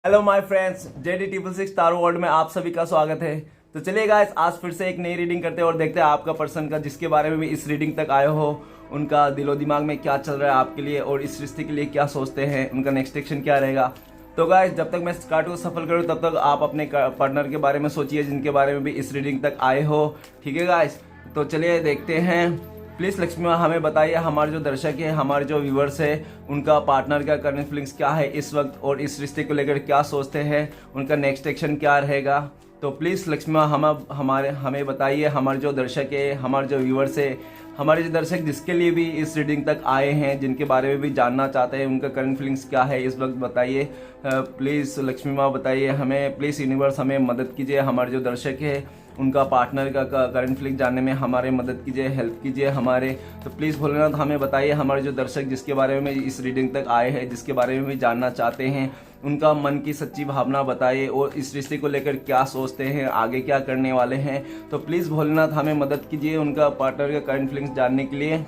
Hello my friends, JD666 taro world में आप सभी का स्वागत है। तो चलिए गाइस, आज फिर से एक नई रीडिंग करते हैं और देखते हैं आपका पर्सन का जिसके बारे में भी इस रीडिंग तक आए हो, उनका दिलो दिमाग में क्या चल रहा है आपके लिए और इस रिश्ते के लिए क्या सोचते हैं, उनका नेक्स्ट एक्शन क्या रहेगा। तो गाइस, जब तक मैं इस कार्ड को सफल करूँ तब तक आप अपने पार्टनर के बारे में सोचिए जिनके बारे में भी इस रीडिंग तक आए हो। ठीक है गाइस, तो चलिए देखते हैं। प्लीज़ लक्ष्मी माँ हमें बताइए, हमारे जो दर्शक है, हमारे जो व्यूवर्स है, उनका पार्टनर का करंट फीलिंग्स क्या है इस वक्त और इस रिश्ते को लेकर क्या सोचते हैं, उनका नेक्स्ट एक्शन क्या रहेगा। तो प्लीज़ लक्ष्मी माँ हमें बताइए, हमारे जो दर्शक है, हमारे जो व्यूवर्स है, हमारे जो दर्शक जिसके लिए भी इस रीडिंग तक आए हैं, जिनके बारे में भी जानना चाहते हैं, उनका करंट फीलिंग्स क्या है इस वक्त बताइए। प्लीज़ लक्ष्मी माँ बताइए हमें, प्लीज़ यूनिवर्स हमें मदद कीजिए। हमारे जो दर्शक है उनका पार्टनर का करंट फीलिंग जानने में हमारे मदद कीजिए, हेल्प कीजिए हमारे। तो प्लीज़ भोलेनाथ हमें बताइए, हमारे जो दर्शक जिसके बारे में इस रीडिंग तक आए हैं, जिसके बारे में भी जानना चाहते हैं, उनका मन की सच्ची भावना बताइए और इस रिश्ते को लेकर क्या सोचते हैं, आगे क्या करने वाले हैं। तो प्लीज़ भोलेनाथ हमें मदद कीजिए उनका पार्टनर का करंट फीलिंग्स जानने के लिए।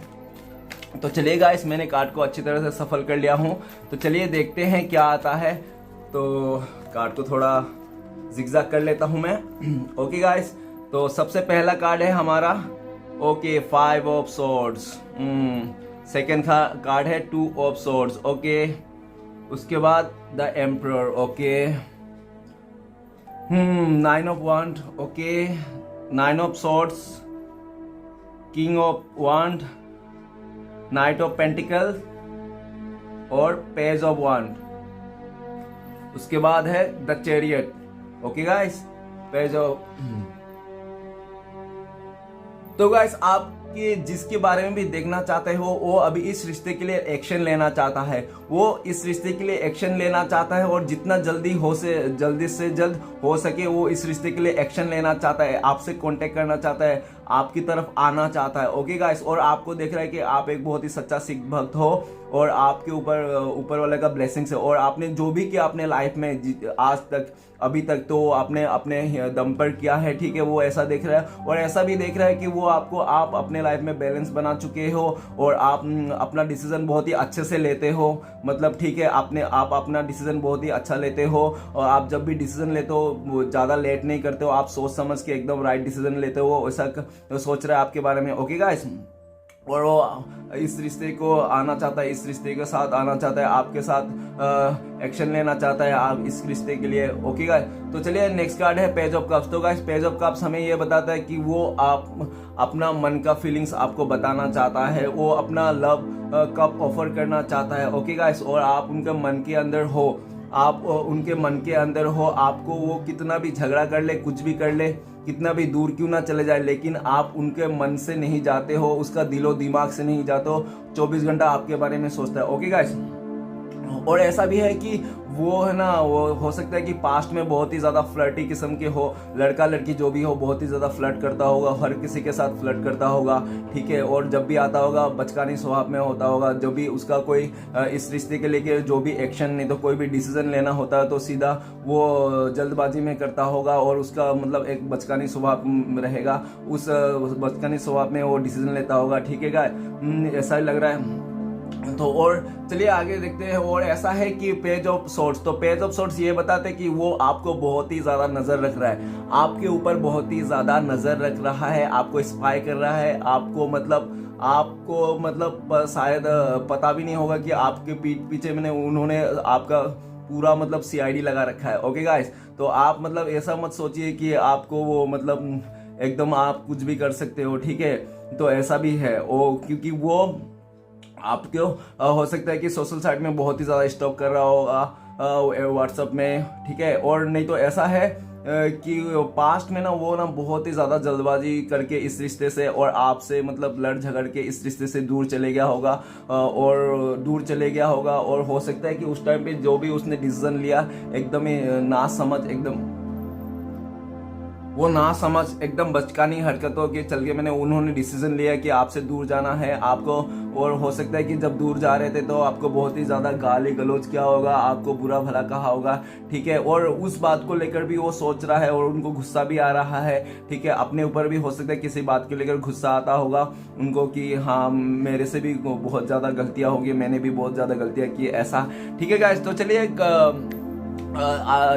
तो चलिए गाइस, मैंने कार्ड को अच्छी तरह से सफल कर लिया हूँ, तो चलिए देखते हैं क्या आता है। तो कार्ड को थोड़ा जिगजैग कर लेता हूं मैं। ओके गाइस, तो सबसे पहला कार्ड है हमारा okay 5 of swords. Second card है 2 ऑफ सॉर्ड्स। ओके, उसके बाद the emperor. Okay, 9 of wand. Okay, 9 of swords, king of wand, knight of pentacle और पेज ऑफ वांड। उसके बाद है the chariot. Okay guys, page of. तो guys, आपके जिसके बारे में भी देखना चाहते हो वो अभी इस रिश्ते के लिए एक्शन लेना चाहता है, वो इस रिश्ते के लिए एक्शन लेना चाहता है और जितना जल्दी से जल्द हो सके वो इस रिश्ते के लिए एक्शन लेना चाहता है, आपसे कांटेक्ट करना चाहता है, आपकी तरफ आना चाहता है। ओके गाइस, और आपको देख रहा है कि आप एक बहुत ही सच्चा सिख भक्त हो और आपके ऊपर वाले का ब्लेसिंग्स है और आपने जो भी किया अपने लाइफ में आज तक अभी तक तो आपने अपने दम पर किया है। ठीक है, वो ऐसा देख रहा है और ऐसा भी देख रहा है कि वो आप अपने लाइफ में बैलेंस बना चुके हो और आप अपना डिसीजन बहुत ही अच्छे से लेते हो। मतलब ठीक है, आप अपना डिसीजन बहुत ही अच्छा लेते हो और आप जब भी डिसीजन लेते हो ज़्यादा लेट नहीं करते हो, आप सोच समझ के एकदम राइट डिसीजन लेते हो, ऐसा सोच रहा है आपके बारे में। ओके गाइस, और वो इस रिश्ते को आना चाहता है, इस रिश्ते के साथ आना चाहता है, आपके साथ एक्शन लेना चाहता है आप इस रिश्ते के लिए। ओके गाइस, तो चलिए नेक्स्ट कार्ड है पेज ऑफ कप्स। तो गाइस, पेज ऑफ कप्स हमें ये बताता है कि वो आप अपना मन का फीलिंग्स आपको बताना चाहता है, वो अपना लव कप ऑफर करना चाहता है। ओके गाइस, और आप उनके मन के अंदर हो, आप उनके मन के अंदर हो, आपको वो कितना भी झगड़ा कर ले, कुछ भी कर ले, कितना भी दूर क्यों ना चले जाए, लेकिन आप उनके मन से नहीं जाते हो, उसका दिलो दिमाग से नहीं जाते हो, 24 घंटा आपके बारे में सोचता है। ओके गाइस, और ऐसा भी है कि वो है ना, वो हो सकता है कि पास्ट में बहुत ही ज़्यादा फ्लर्टी किस्म के हो, लड़का लड़की जो भी हो बहुत ही ज़्यादा फ्लर्ट करता होगा, हर किसी के साथ फ्लर्ट करता होगा। ठीक है, और जब भी आता होगा बचकानी स्वभाव में होता होगा, जब भी उसका कोई इस रिश्ते के लेके जो भी एक्शन नहीं तो कोई भी डिसीजन लेना होता है तो सीधा वो जल्दबाजी में करता होगा और उसका मतलब एक बचकानी स्वभाव रहेगा, उस बचकानी स्वभाव में वो डिसीजन लेता होगा। ठीक है, ऐसा ही लग रहा है। तो और चलिए आगे देखते हैं। और ऐसा है कि पेज ऑफ सोर्ट्स, तो पेज ऑफ सोर्ट्स ये बताते हैं कि वो आपको बहुत ही ज्यादा नजर रख रहा है, आपके ऊपर बहुत ही ज्यादा नजर रख रहा है, आपको स्पाई कर रहा है, आपको मतलब शायद पता भी नहीं होगा कि आपके पीछे मैंने उन्होंने आपका पूरा मतलब CID लगा रखा है। ओके गाइस, तो आप मतलब ऐसा मत सोचिए कि आपको वो मतलब एकदम आप कुछ भी कर सकते हो। ठीक है, तो ऐसा भी है क्योंकि वो आपको हो सकता है कि सोशल साइट में बहुत ही ज़्यादा स्टॉक कर रहा होगा व्हाट्सएप में। ठीक है, और नहीं तो ऐसा है कि पास्ट में ना वो ना बहुत ही ज़्यादा जल्दबाजी करके इस रिश्ते से और आपसे मतलब लड़ झगड़ के इस रिश्ते से दूर चले गया होगा और हो सकता है कि उस टाइम पे जो भी उसने डिसीजन लिया एकदम ही ना समझ एकदम बचकानी हरकतों के चल के उन्होंने डिसीजन लिया कि आपसे दूर जाना है आपको। और हो सकता है कि जब दूर जा रहे थे तो आपको बहुत ही ज़्यादा गाली गलौज किया होगा, आपको बुरा भला कहा होगा। ठीक है, और उस बात को लेकर भी वो सोच रहा है और उनको गुस्सा भी आ रहा है। ठीक है, अपने ऊपर भी हो सकता है किसी बात को लेकर गुस्सा आता होगा उनको कि हाँ मेरे से भी बहुत ज़्यादा गलतियाँ होगी, मैंने भी बहुत ज़्यादा गलतियाँ की ऐसा। ठीक है गाइस, तो चलिए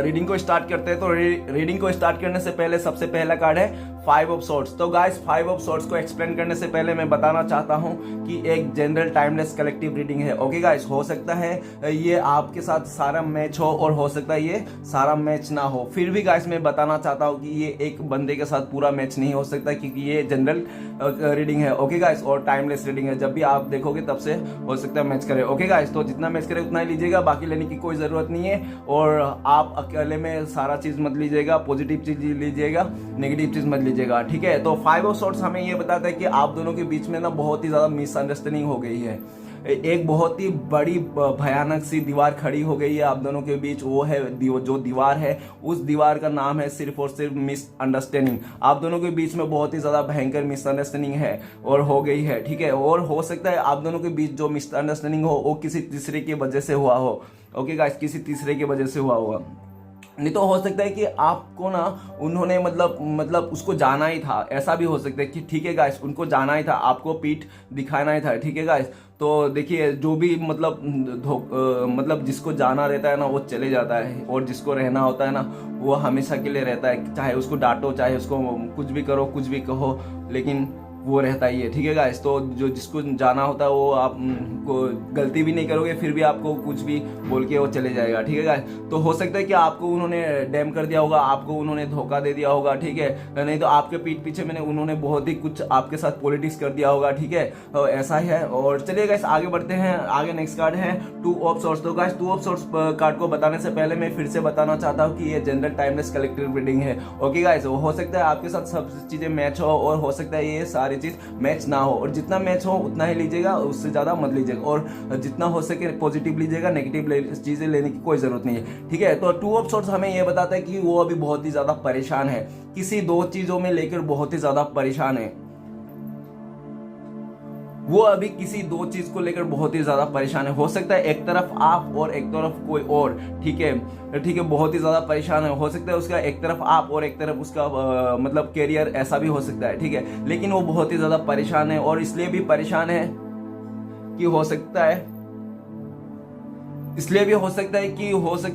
रीडिंग को स्टार्ट करते हैं। तो रीडिंग को स्टार्ट करने से पहले सबसे पहला कार्ड है 5 ऑफ सॉर्ड्स। तो गाइस 5 ऑफ सॉर्ड्स को एक्सप्लेन करने से पहले मैं बताना चाहता हूं कि एक जनरल टाइमलेस कलेक्टिव रीडिंग है। ओके गाइस, हो सकता है ये आपके साथ सारा मैच हो और हो सकता है ये सारा मैच ना हो, फिर भी गाइस मैं बताना चाहता हूं कि ये एक बंदे के साथ पूरा मैच नहीं हो सकता, क्योंकि ये जनरल रीडिंग है। ओके गाइस, और टाइमलेस रीडिंग है। जब भी आप देखोगे तब से हो सकता है मैच करे। ओके गाइस, तो जितना मैच करे उतना ही लीजिएगा, बाकी लेने की कोई जरूरत नहीं है। और आप अकेले में सारा चीज मत लीजिएगा, पॉजिटिव चीज लीजिएगा, नेगेटिव चीज मत लीजिएगा, ठीक है। तो 5 ऑफ सॉर्ड्स हमें ये बताता है कि आप दोनों के बीच में ना बहुत ही ज्यादा मिसअंडरस्टैंडिंग हो गई है। एक बहुत ही बड़ी भयानक सी दीवार खड़ी हो गई है आप दोनों के बीच। वो है जो दीवार है, उस दीवार का नाम है सिर्फ और सिर्फ मिसअंडरस्टैंडिंग। आप दोनों के बीच में बहुत ही ज्यादा भयंकर मिसअंडरस्टैंडिंग है और हो गई है, ठीक है। और हो सकता है आप दोनों के बीच जो मिसअंडरस्टैंडिंग हो वो किसी तीसरे की वजह से हुआ हो। ओके गाइस, किसी तीसरे की वजह से हुआ होगा। नहीं तो हो सकता है कि आपको ना उन्होंने मतलब उसको जाना ही था, ऐसा भी हो सकता है कि ठीक है गाइस, उनको जाना ही था, आपको पीठ दिखाना ही था, ठीक है गाइस। तो देखिए, जो भी मतलब जिसको जाना रहता है ना वो चले जाता है, और जिसको रहना होता है ना वो हमेशा के लिए रहता है। चाहे उसको डांटो, चाहे उसको कुछ भी करो, कुछ भी कहो, लेकिन वो रहता ही है, ठीक है गाइस। तो जो जिसको जाना होता है वो आप को गलती भी नहीं करोगे, फिर भी आपको कुछ भी बोल के वो चले जाएगा, ठीक है गाइस। तो हो सकता है कि आपको उन्होंने डैम कर दिया होगा, आपको उन्होंने धोखा दे दिया होगा, ठीक है। नहीं तो आपके पीठ पीछे उन्होंने बहुत ही कुछ आपके साथ पॉलिटिक्स कर दिया होगा, ठीक है। तो ऐसा ही है। और चलिए गाइस आगे बढ़ते हैं। आगे नेक्स्ट कार्ड है 2 ऑफ सॉर्ड्स। तो गाइस 2 ऑफ सॉर्ड्स कार्ड को बताने से पहले मैं फिर से बताना चाहता हूँ कि ये जनरल टाइमलेस कलेक्टिव रीडिंग है। ओके गाइस, हो सकता है आपके साथ सब चीजें मैच हो और हो सकता है ये सारी चीज मैच ना हो, और जितना मैच हो उतना ही लीजिएगा, उससे ज्यादा मत लीजिएगा। और जितना हो सके पॉजिटिव लीजिएगा, नेगेटिव चीजें लेने की कोई जरूरत नहीं है, ठीक है। तो 2 ऑफ सॉर्ड्स हमें यह बताता है कि वो अभी बहुत ही ज्यादा परेशान है, किसी 2 चीजों में लेकर बहुत ही ज्यादा परेशान है। वो अभी किसी 2 चीज को लेकर बहुत ही ज्यादा परेशान है। हो सकता है एक तरफ आप और एक तरफ कोई और, ठीक है, ठीक है, बहुत ही ज्यादा परेशान है। हो सकता है उसका एक तरफ आप और एक तरफ उसका मतलब कैरियर, ऐसा भी हो सकता है, ठीक है। लेकिन वो बहुत ही ज्यादा परेशान है, और इसलिए भी परेशान है कि हो सकता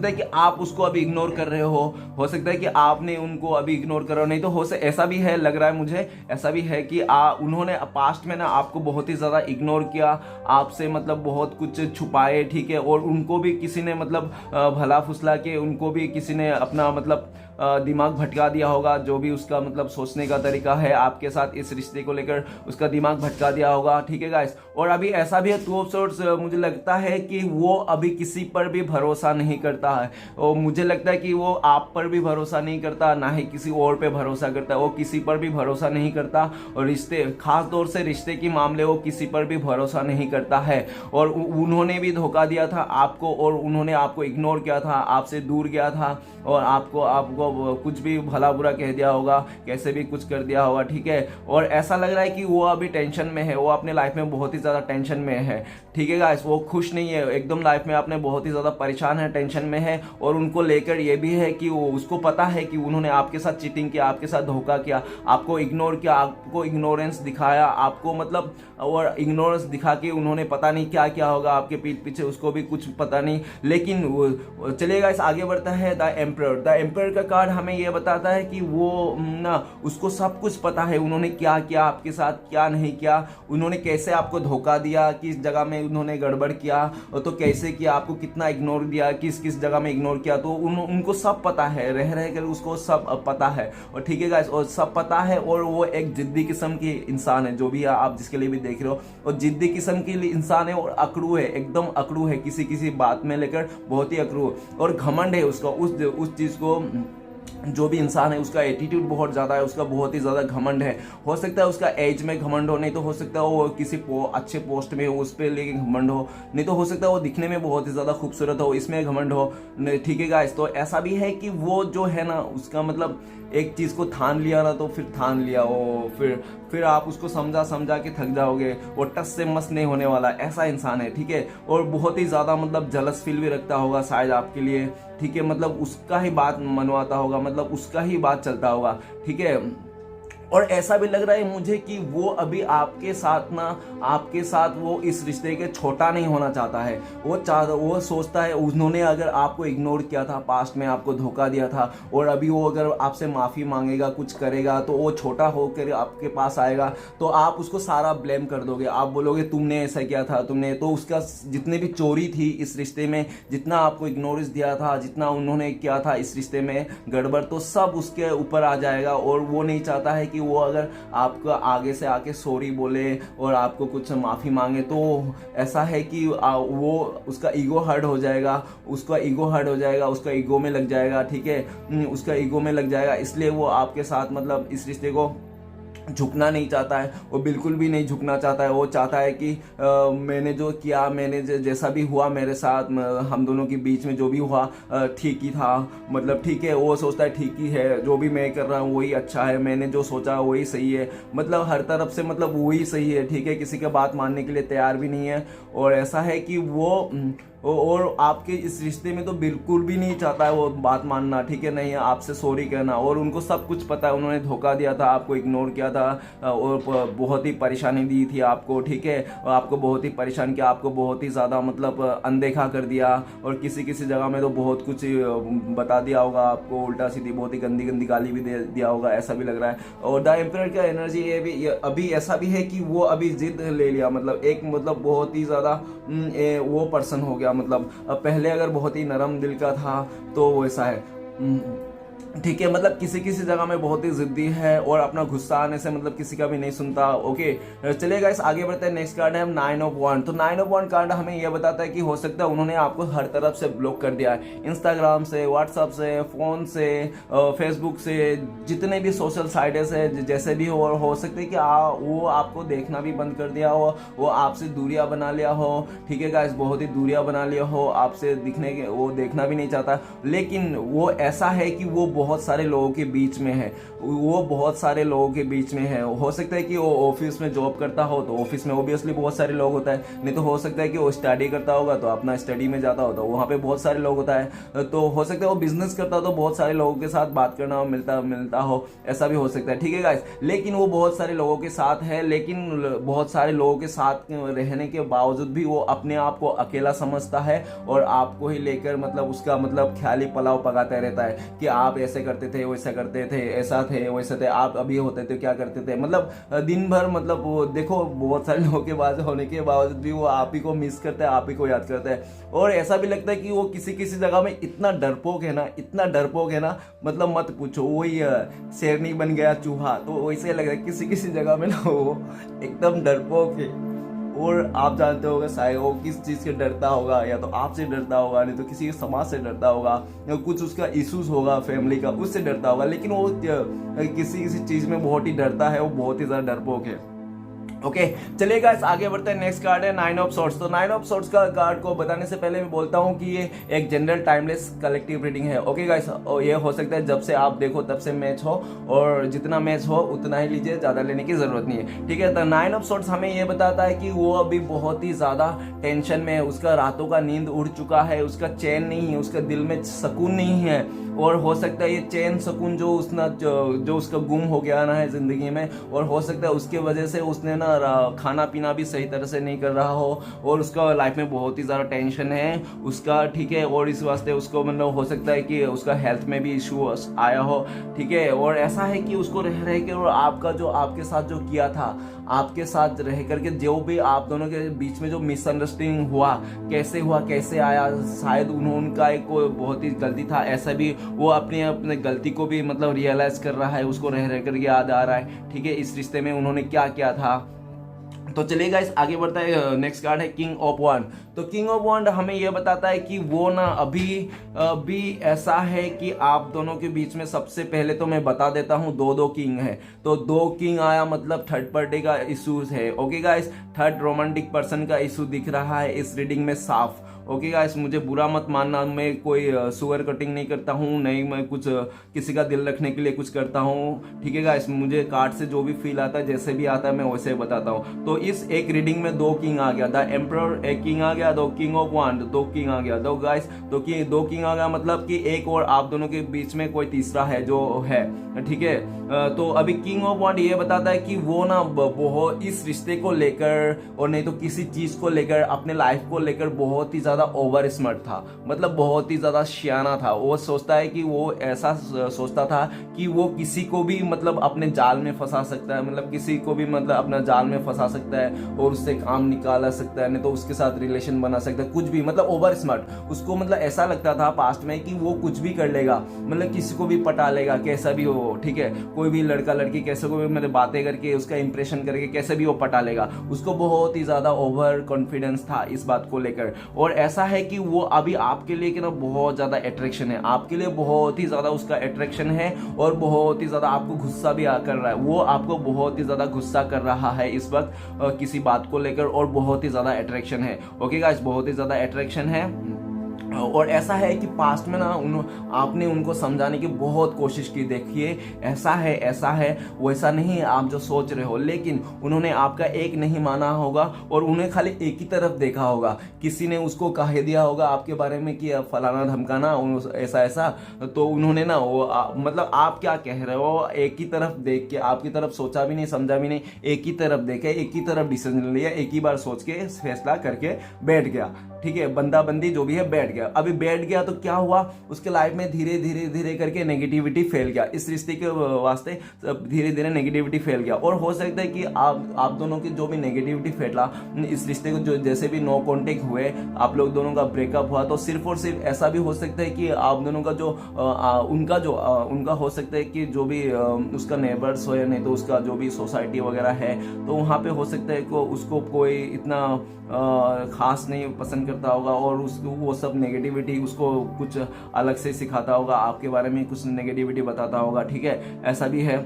है कि आप उसको अभी इग्नोर कर रहे हो सकता है कि आपने उनको अभी इग्नोर कर रहे हो। नहीं तो ऐसा भी है, लग रहा है मुझे ऐसा भी है कि उन्होंने पास्ट में ना आपको बहुत ही ज्यादा इग्नोर किया, आपसे मतलब बहुत कुछ छुपाए, ठीक है। और उनको भी किसी ने मतलब भला फुसला के उनको भी किसी ने अपना मतलब दिमाग भटका दिया होगा। जो भी उसका मतलब सोचने का तरीका है आपके साथ इस रिश्ते को लेकर, उसका दिमाग भटका दिया होगा, ठीक है गाइस। और अभी ऐसा भी है 2 ऑफ सॉर्ड्स, मुझे लगता है कि वो अभी किसी पर भी भरोसा नहीं करता है, और मुझे लगता है कि वो आप पर भी भरोसा नहीं करता, ना ही किसी और पे भरोसा करता है। वो किसी पर भी भरोसा नहीं करता, और रिश्ते, खास तौर से रिश्ते के मामले, वो किसी पर भी भरोसा नहीं करता है। और उन्होंने भी धोखा दिया था आपको, और उन्होंने आपको इग्नोर किया था, आपसे दूर गया था, और आपको कुछ भी भला बुरा कह दिया होगा, कैसे भी कुछ कर दिया होगा, ठीक है। और ऐसा लग रहा है कि वो अभी टेंशन में है, वो अपने लाइफ में बहुत ही ज्यादा टेंशन में है, ठीक है गाइस। वो खुश नहीं है एकदम लाइफ में, आपने बहुत ही ज्यादा परेशान है, टेंशन में है। और उनको लेकर ये भी है कि वो, उसको पता है कि उन्होंने आपके साथ चीटिंग किया, आपके साथ धोखा किया, आपको इग्नोर किया, आपको इग्नोरेंस दिखाया, आपको मतलब, और इग्नोरेंस दिखा के उन्होंने पता नहीं क्या क्या होगा आपके पीठ पीछे, उसको भी कुछ पता नहीं। लेकिन चलिएगा इस आगे बढ़ता है द एम्परर का कार्ड हमें यह बताता है कि वो ना, उसको सब कुछ पता है, उन्होंने क्या किया आपके साथ, क्या नहीं किया, उन्होंने कैसे आपको धोखा दिया, किस जगह में उन्होंने गड़बड़ किया, और तो कैसे किया, आपको कितना इग्नोर दिया, किस किस जगह में इग्नोर किया, तो उनको सब पता है, रह कर उसको सब पता है। और ठीक है गाइस, और सब पता है। और वो एक जिद्दी किस्म की इंसान है, जो भी आप जिसके लिए भी देख रहे हो, और जिद्दी किस्म की इंसान है, और अकड़ू है, एकदम अकड़ू है, किसी किसी बात में लेकर बहुत ही अकड़ू, और घमंड है उसका, उस चीज को, जो भी इंसान है उसका एटीट्यूड बहुत ज्यादा है, उसका बहुत ही ज्यादा घमंड है। हो सकता है उसका एज में घमंड हो, नहीं तो हो सकता है वो किसी अच्छे पोस्ट में हो, उस पर लेके घमंड हो, नहीं तो हो सकता है वो दिखने में बहुत ही ज्यादा खूबसूरत हो, इसमें घमंड हो, ठीक है गाइस। तो ऐसा भी है कि वो जो है ना, उसका मतलब एक चीज को ठान लिया ना, तो फिर ठान लिया वो, फिर आप उसको समझा के थक जाओगे, वो टस से मस नहीं होने वाला, ऐसा इंसान है, ठीक है। और बहुत ही ज्यादा मतलब जलस फील भी रखता होगा शायद आपके लिए, ठीक है, मतलब उसका ही बात मनवाता होगा, मतलब उसका ही बात चलता होगा, ठीक है। और ऐसा भी लग रहा है मुझे कि वो अभी आपके साथ वो इस रिश्ते के छोटा नहीं होना चाहता है। वो सोचता है, उन्होंने अगर आपको इग्नोर किया था, पास्ट में आपको धोखा दिया था, और अभी वो अगर आपसे माफ़ी मांगेगा, कुछ करेगा, तो वो छोटा होकर आपके पास आएगा, तो आप उसको सारा ब्लेम कर दोगे। आप बोलोगे तुमने ऐसा किया था, तुमने तो उसका जितने भी चोरी थी इस रिश्ते में, जितना आपको इग्नोरेंस दिया था, जितना उन्होंने किया था इस रिश्ते में गड़बड़, तो सब उसके ऊपर आ जाएगा। और वो नहीं चाहता है कि वो अगर आपको आगे से आके सॉरी बोले और आपको कुछ माफ़ी मांगे, तो ऐसा है कि वो उसका ईगो हर्ट हो जाएगा, उसका ईगो में लग जाएगा, ठीक है, उसका ईगो में लग जाएगा। इसलिए वो आपके साथ मतलब इस रिश्ते को झुकना नहीं चाहता है, वो बिल्कुल भी नहीं झुकना चाहता है। वो चाहता है कि मैंने जो किया, मैंने जैसा भी हुआ मेरे साथ, हम दोनों के बीच में जो भी हुआ ठीक ही था, मतलब ठीक है। वो सोचता है ठीक ही है, जो भी मैं कर रहा हूँ वही अच्छा है, मैंने जो सोचा वही सही है, मतलब हर तरफ से मतलब वही सही है, ठीक है, किसी का बात मानने के लिए तैयार भी नहीं है। और ऐसा है कि वो और आपके इस रिश्ते में तो बिल्कुल भी नहीं चाहता है वो बात मानना, ठीक है, नहीं आपसे सॉरी कहना। और उनको सब कुछ पता है, उन्होंने धोखा दिया था, आपको इग्नोर किया था, और बहुत ही परेशानी दी थी आपको, ठीक है, और आपको बहुत ही परेशान किया, आपको बहुत ही ज़्यादा मतलब अनदेखा कर दिया, और किसी किसी जगह में तो बहुत कुछ बता दिया होगा आपको, उल्टा सीधी बहुत ही गंदी गंदी गाली भी दे दिया होगा, ऐसा भी लग रहा है। और द एम्परर का एनर्जी ये अभी ऐसा भी है कि वो अभी जिद ले लिया, मतलब एक मतलब बहुत ही ज़्यादा वो पर्सन हो गया, मतलब पहले अगर बहुत ही नरम दिल का था तो वैसा है, ठीक है, मतलब किसी किसी जगह में बहुत ही जिद्दी है, और अपना गुस्सा आने से मतलब किसी का भी नहीं सुनता। ओके, चलिए गाइस आगे बढ़ते हैं। नेक्स्ट कार्ड है 9 ऑफ वॉन्ड। तो 9 ऑफ वॉन्ड कार्ड हमें यह बताता है कि हो सकता है उन्होंने आपको हर तरफ से ब्लॉक कर दिया है, इंस्टाग्राम से, व्हाट्सअप से, फोन से, फेसबुक से, जितने भी सोशल साइट्स है, जैसे भी हो सकते है कि वो आपको देखना भी बंद कर दिया हो, वो आपसे दूरियां बना लिया हो, ठीक है गाइस, बहुत ही दूरियां बना लिया हो, आपसे वो देखना भी नहीं चाहता। लेकिन वो ऐसा है कि वो बहुत सारे लोगों के बीच में है, वो बहुत सारे लोगों के बीच में है। हो सकता है कि वो ऑफिस में जॉब करता हो, तो ऑफिस में ओबियसली बहुत सारे लोग होता है, नहीं तो हो सकता है कि वो स्टडी करता होगा तो अपना स्टडी में जाता होता, वहाँ पे बहुत सारे लोग होता है। तो हो सकता है वो बिजनेस करता हो तो बहुत सारे लोगों के साथ बात करना हो, मिलता हो, ऐसा भी हो सकता है, ठीक है गाइस। लेकिन वो बहुत सारे लोगों के साथ है, लेकिन बहुत सारे लोगों के साथ रहने के बावजूद भी वो अपने आप को अकेला समझता है, और आपको ही लेकर मतलब उसका मतलब ख्याली पलाव पकाता रहता है कि आप ऐसे करते थे, वैसा करते थे, ऐसा थे, वैसे थे, आप अभी होते थे क्या करते थे, मतलब दिन भर मतलब वो देखो बहुत सारे लोगों के पास होने के बावजूद भी वो आप ही को मिस करता है, आप ही को याद करता है। और ऐसा भी लगता है कि वो किसी किसी जगह में इतना डरपोक है ना, मतलब मत पूछो, वही शेरनी बन गया चूहा, तो वैसे लग रहा है किसी किसी जगह में ना वो एकदम डरपोक है। और आप जानते होगा शायद वो किस चीज़ से डरता होगा, या तो आपसे डरता होगा, नहीं तो किसी समाज से डरता होगा, या कुछ उसका इश्यूज होगा फैमिली का, उससे डरता होगा। लेकिन वो किसी किसी चीज़ में बहुत ही डरता है, वो बहुत ही ज़्यादा डरपोक है। ओके, चलिए गाइस आगे बढ़ते हैं। नेक्स्ट कार्ड है 9 ऑफ सॉर्ड्स। तो 9 ऑफ सॉर्ड्स का कार्ड को बताने से पहले मैं बोलता हूं कि ये एक जनरल टाइमलेस कलेक्टिव रीडिंग है। ओके गाइस, ये हो सकता है जब से आप देखो तब से मैच हो, और जितना मैच हो उतना ही लीजिए, ज़्यादा लेने की जरूरत नहीं है, ठीक है। तो 9 ऑफ सॉर्ड्स हमें ये बताता है कि वो अभी बहुत ही ज़्यादा टेंशन में है, उसका रातों का नींद उड़ चुका है, उसका चैन नहीं है, उसका दिल में सुकून नहीं है। और हो सकता है ये चैन सुकून जो उसका गुम हो गया ना है जिंदगी में, और हो सकता है उसके वजह से उसने ना खाना पीना भी सही तरह से नहीं कर रहा हो, और उसका लाइफ में बहुत ही ज़्यादा टेंशन है उसका, ठीक है। और इस वास्ते उसको मतलब हो सकता है कि उसका हेल्थ में भी इशू आया हो, ठीक है। और ऐसा है कि उसको रह के और आपके साथ जो किया था, आपके साथ रह करके जो भी आप दोनों के बीच में जो मिसअंडरस्टैंडिंग हुआ, कैसे आया, शायद उनका एक बहुत ही गलती था, ऐसा भी वो अपने गलती को भी मतलब रियलाइज कर रहा है, उसको रह कर याद आ रहा है, ठीक है, इस रिश्ते में उन्होंने क्या किया था। तो चलिए गाइस आगे बढ़ता है। नेक्स्ट कार्ड है किंग ऑफ वॉन्ड। तो किंग ऑफ वॉन्ड हमें यह बताता है कि वो ना अभी ऐसा है कि आप दोनों के बीच में सबसे पहले तो मैं बता देता हूं, दो किंग है। तो 2 किंग आया मतलब थर्ड पार्टी का इशूज है। Okay guys, third romantic person का इशू दिख रहा है इस रीडिंग में साफ। ओके गाइस, मुझे बुरा मत मानना, मैं कोई सुअर कटिंग नहीं करता हूँ, नहीं मैं कुछ किसी का दिल रखने के लिए कुछ करता हूँ। ठीक है गाइस, मुझे कार्ड से जो भी फील आता है, जैसे भी आता है, मैं वैसे बताता हूँ। तो इस एक रीडिंग में 2 किंग आ गया, द एम्परर एक किंग आ गया, 2 किंग ऑफ वांड 2 किंग आ गया, 2 गाइस 2 किंग आ गया, मतलब कि एक और आप दोनों के बीच में कोई तीसरा है जो है। ठीक है, तो अभी किंग ऑफ वांड ये बताता है कि वो ना बहुत इस रिश्ते को लेकर और नहीं तो किसी चीज को लेकर, अपने लाइफ को लेकर बहुत ही ज्यादा ओवर स्मार्ट था, मतलब बहुत ही ज्यादा सियाना था। वो सोचता है कि वो ऐसा सोचता था कि वो किसी को भी मतलब अपने जाल में फंसा सकता है, मतलब किसी को भी मतलब अपना जाल में फंसा सकता है और उससे काम निकाला सकता है, नहीं तो उसके साथ रिलेशन बना सकता है, कुछ भी, मतलब ओवर स्मार्ट। उसको मतलब ऐसा लगता था पास्ट में कि वो कुछ भी कर लेगा, मतलब किसी को भी पटा लेगा, कैसा भी हो। ठीक है, कोई भी लड़का लड़की कैसे को भी मतलब बातें करके उसका इंप्रेशन करके कैसे भी वो पटा लेगा। उसको बहुत ही ज्यादा ओवर कॉन्फिडेंस था इस बात को लेकर। और ऐसा है कि वो अभी आपके लिए ना बहुत ज्यादा अट्रैक्शन है, आपके लिए बहुत ही ज्यादा उसका अट्रैक्शन है और बहुत ही ज्यादा आपको गुस्सा भी कर रहा है। वो आपको बहुत ही ज्यादा गुस्सा कर रहा है इस वक्त किसी बात को लेकर, और बहुत ही ज्यादा अट्रैक्शन है। ओके गाइस, बहुत ही ज्यादा अट्रैक्शन है। और ऐसा है कि पास्ट में ना आपने उनको समझाने की बहुत कोशिश की, देखिए ऐसा है वैसा नहीं आप जो सोच रहे हो, लेकिन उन्होंने आपका एक नहीं माना होगा और उन्हें खाली एक ही तरफ देखा होगा। किसी ने उसको कह दिया होगा आपके बारे में कि फलाना धमकाना ऐसा ऐसा, तो उन्होंने ना वो मतलब आप क्या कह रहे हो एक ही तरफ देख के, आपकी तरफ सोचा भी नहीं समझा भी नहीं, एक ही तरफ देखे, एक ही तरफ डिसीजन लिया, एक ही बार सोच के फैसला करके बैठ गया। ठीक है, बंदा बंदी जो भी है बैठ गया। अभी बैठ गया तो क्या हुआ, उसके लाइफ में धीरे धीरे धीरे करके नेगेटिविटी फैल गया, इस रिश्ते के वास्ते धीरे धीरे नेगेटिविटी फैल गया। और हो सकता है कि आप दोनों की जो भी नेगेटिविटी फैला इस रिश्ते को, जो जैसे भी नो कॉन्टेक्ट हुए, आप लोग दोनों का ब्रेकअप हुआ, तो सिर्फ और सिर्फ ऐसा भी हो सकता है कि आप दोनों का जो उनका हो सकता है कि जो भी उसका नेबर्स हो या नहीं तो उसका जो भी सोसाइटी वगैरह है, तो वहाँ पे हो सकता है कि उसको कोई इतना खास नहीं पसंद करता होगा और उसको वो सब नेगेटिविटी उसको कुछ अलग से सिखाता होगा, आपके बारे में कुछ नेगेटिविटी बताता होगा। ठीक है, ऐसा भी है।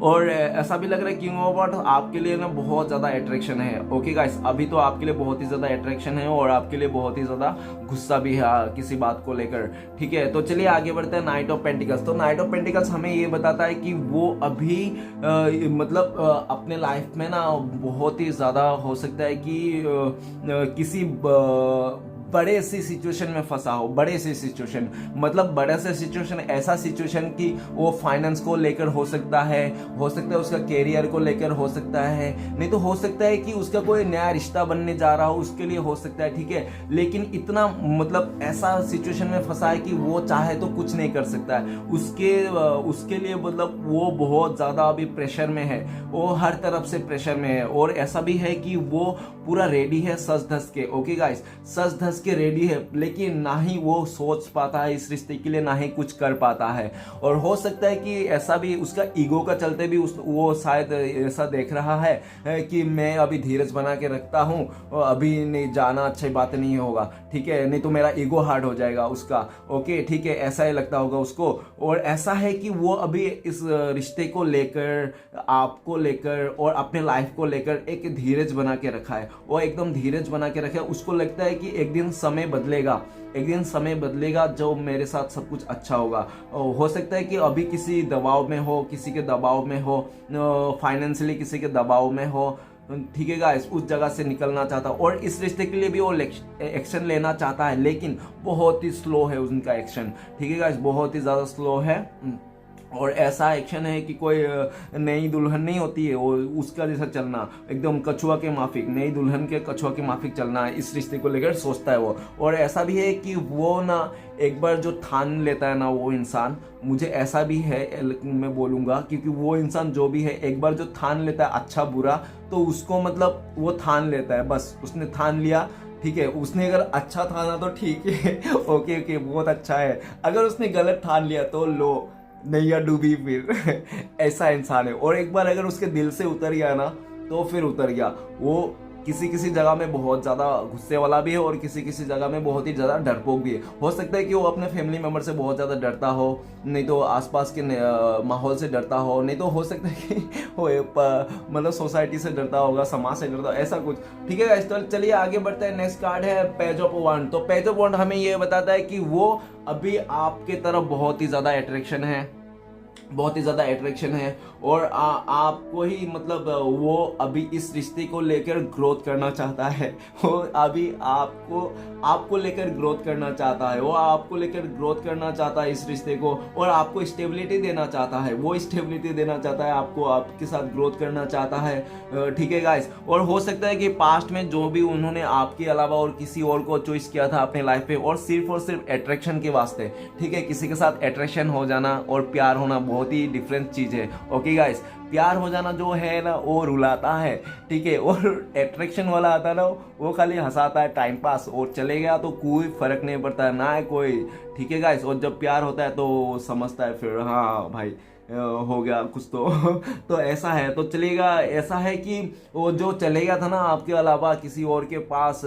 और ऐसा भी लग रहा है किंग ऑफ वांड आपके लिए ना बहुत ज्यादा अट्रैक्शन है। ओके गाइस, अभी तो आपके लिए बहुत ही ज्यादा अट्रैक्शन है और आपके लिए बहुत ही ज्यादा गुस्सा भी है किसी बात को लेकर। ठीक है, तो चलिए आगे बढ़ते हैं। नाइट ऑफ पेंटिकल्स, तो नाइट ऑफ पेंटिकल्स हमें ये बताता है कि वो अभी मतलब अपने लाइफ में ना बहुत ही ज्यादा हो सकता है कि किसी बड़े सी सिचुएशन में फंसा हो, बड़े से सिचुएशन, मतलब बड़े से सिचुएशन, ऐसा सिचुएशन कि वो फाइनेंस को लेकर हो सकता है उसका कैरियर को लेकर हो सकता है, नहीं तो हो सकता है कि उसका कोई नया रिश्ता बनने जा रहा हो, उसके लिए हो सकता है। ठीक है, लेकिन इतना मतलब ऐसा सिचुएशन में फंसा है कि वो चाहे तो कुछ नहीं कर सकता है, उसके लिए मतलब वो बहुत ज्यादा अभी प्रेशर में है, वो हर तरफ से प्रेशर में है। और ऐसा भी है कि वो पूरा रेडी है सज धस के। ओके गाइस, सज धस के रेडी है, लेकिन ना ही वो सोच पाता है इस रिश्ते के लिए, ना ही कुछ कर पाता है। और हो सकता है कि ऐसा भी उसका ईगो का चलते भी वो शायद ऐसा देख रहा है कि मैं अभी धीरज बना के रखता हूँ, अभी नहीं जाना अच्छी बात नहीं होगा। ठीक है, नहीं तो मेरा ईगो हार्ड हो जाएगा उसका। ओके, ठीक है, ऐसा ही लगता होगा उसको। और ऐसा है कि वो अभी इस रिश्ते को लेकर, आपको लेकर और अपने लाइफ को लेकर एक धीरज बना के रखा है, वो एकदम धीरज बना के रखा है। उसको लगता है कि एक दिन समय बदलेगा, एक दिन समय बदलेगा जो मेरे साथ सब कुछ अच्छा होगा। हो सकता है कि अभी किसी दबाव में हो, किसी के दबाव में हो, फाइनेंशियली किसी के दबाव में हो। ठीक है गाइस, उस जगह से निकलना चाहता और इस रिश्ते के लिए भी वो एक्शन लेना चाहता है, लेकिन बहुत ही स्लो है उनका एक्शन। ठीक है गाइस, बहुत ही ज्यादा स्लो है। और ऐसा एक्शन है कि कोई नई दुल्हन नहीं होती है, वो उसका जैसा चलना, एकदम कछुआ के माफिक, नई दुल्हन के कछुआ के माफिक चलना है, इस रिश्ते को लेकर सोचता है वो। और ऐसा भी है कि वो ना एक बार जो ठान लेता है ना वो इंसान, मुझे ऐसा भी है मैं बोलूँगा, क्योंकि वो इंसान जो भी है एक बार जो ठान लेता है अच्छा बुरा, तो उसको मतलब वो ठान लेता है, बस उसने ठान लिया। ठीक है, उसने अगर अच्छा ठाना तो ठीक है, ओके बहुत अच्छा है। अगर उसने गलत ठान लिया तो लो, नैया डूबी फिर। ऐसा इंसान है। और एक बार अगर उसके दिल से उतर गया ना तो फिर उतर गया, वो किसी किसी जगह में बहुत ज़्यादा गुस्से वाला भी है और किसी किसी जगह में बहुत ही ज़्यादा डरपोक भी है। हो सकता है कि वो अपने फैमिली मेम्बर से बहुत ज़्यादा डरता हो, नहीं तो आसपास के माहौल से डरता हो, नहीं तो हो सकता है कि वो मतलब सोसाइटी से डरता होगा, समाज से डरता हो, ऐसा कुछ। ठीक है गाइस, तो चलिए आगे बढ़ते हैं। नेक्स्ट कार्ड है पेज ऑफ वांड। तो पेज ऑफ वांड हमें ये बताता है कि वो अभी आपके तरफ बहुत ही ज़्यादा अट्रैक्शन है, बहुत ही ज़्यादा अट्रैक्शन है, और आपको ही मतलब वो अभी इस रिश्ते को लेकर ग्रोथ करना चाहता है। वो अभी आपको लेकर ग्रोथ करना चाहता है, वो आपको लेकर ग्रोथ करना चाहता है इस रिश्ते को, और आपको स्टेबिलिटी देना चाहता है। वो स्टेबिलिटी देना चाहता है आपको, आपके साथ ग्रोथ करना चाहता है। ठीक है गाइस, और हो सकता है कि पास्ट में जो भी उन्होंने आपके अलावा और किसी और को चॉइस किया था अपने लाइफ पे, और सिर्फ अट्रैक्शन के वास्ते। ठीक है, किसी के साथ अट्रैक्शन हो जाना और प्यार होना बहुत ही डिफरेंट चीज है। ओके गाइस, प्यार हो जाना जो है ना वो रुलाता है, ठीक है, और अट्रैक्शन वाला आता ना वो खाली हंसाता है, टाइम पास, और चले गया तो कोई फर्क नहीं पड़ता है ना है कोई। ठीक है गाइस, और जब प्यार होता है तो समझता है फिर, हाँ भाई हो गया कुछ तो ऐसा है। तो चलेगा, ऐसा है कि वो जो चले गया था ना आपके अलावा किसी और के पास,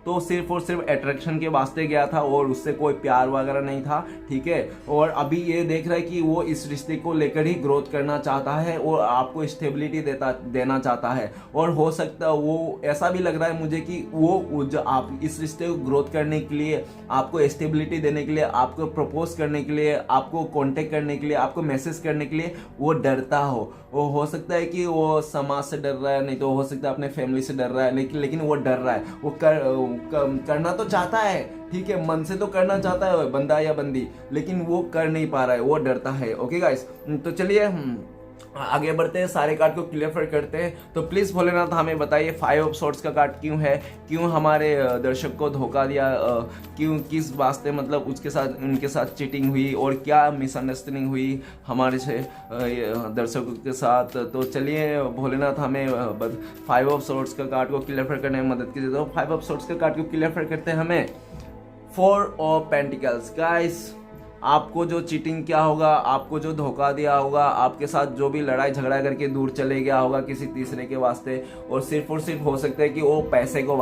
तो सिर्फ और सिर्फ अट्रैक्शन के वास्ते गया था और उससे कोई प्यार वगैरह नहीं था। ठीक है, और अभी ये देख रहा है कि वो इस रिश्ते को लेकर ही ग्रोथ करना चाहता है और आपको स्टेबिलिटी देना चाहता है। और हो सकता है वो, ऐसा भी लग रहा है मुझे कि वो जो आप इस रिश्ते को ग्रोथ करने के लिए, आपको स्टेबिलिटी देने के लिए, आपको प्रपोज करने के लिए, आपको कॉन्टेक्ट करने के लिए, आपको मैसेज करने के लिए वो डरता हो सकता है कि वो समाज से डर रहा है, नहीं तो हो सकता है अपने फैमिली से डर रहा है, लेकिन वो डर रहा है। वो करना तो चाहता है, ठीक है, मन से तो करना चाहता है बंदा या बंदी, लेकिन वो कर नहीं पा रहा है, वो डरता है। ओके गाइस, तो चलिए आगे बढ़ते हैं, सारे कार्ड को क्लियर करते हैं। तो प्लीज भोलेनाथ हमें बताइए 5 ऑफ सोर्ट्स का कार्ड क्यों है, क्यों हमारे दर्शक को धोखा दिया, क्यों, किस वास्ते, मतलब उसके साथ, उनके साथ चीटिंग हुई, और क्या मिसअंडरस्टैंडिंग हुई हमारे से दर्शकों के साथ। तो चलिए भोलेनाथ हमें 5 ऑफ सोर्ट्स का कार्ड को क्लियर करने में मदद कीजिए। तो 5 ऑफ सोर्ट्स का कार्ड को क्लियर करते हैं हमें 4 ऑफ पेंटिकल्स। गाइस, आपको जो चीटिंग किया होगा, आपको जो धोखा दिया होगा, आपके साथ जो भी लड़ाई झगड़ा करके दूर चले गया होगा किसी तीसरे के वास्ते, और सिर्फ हो सकता है कि वो पैसे को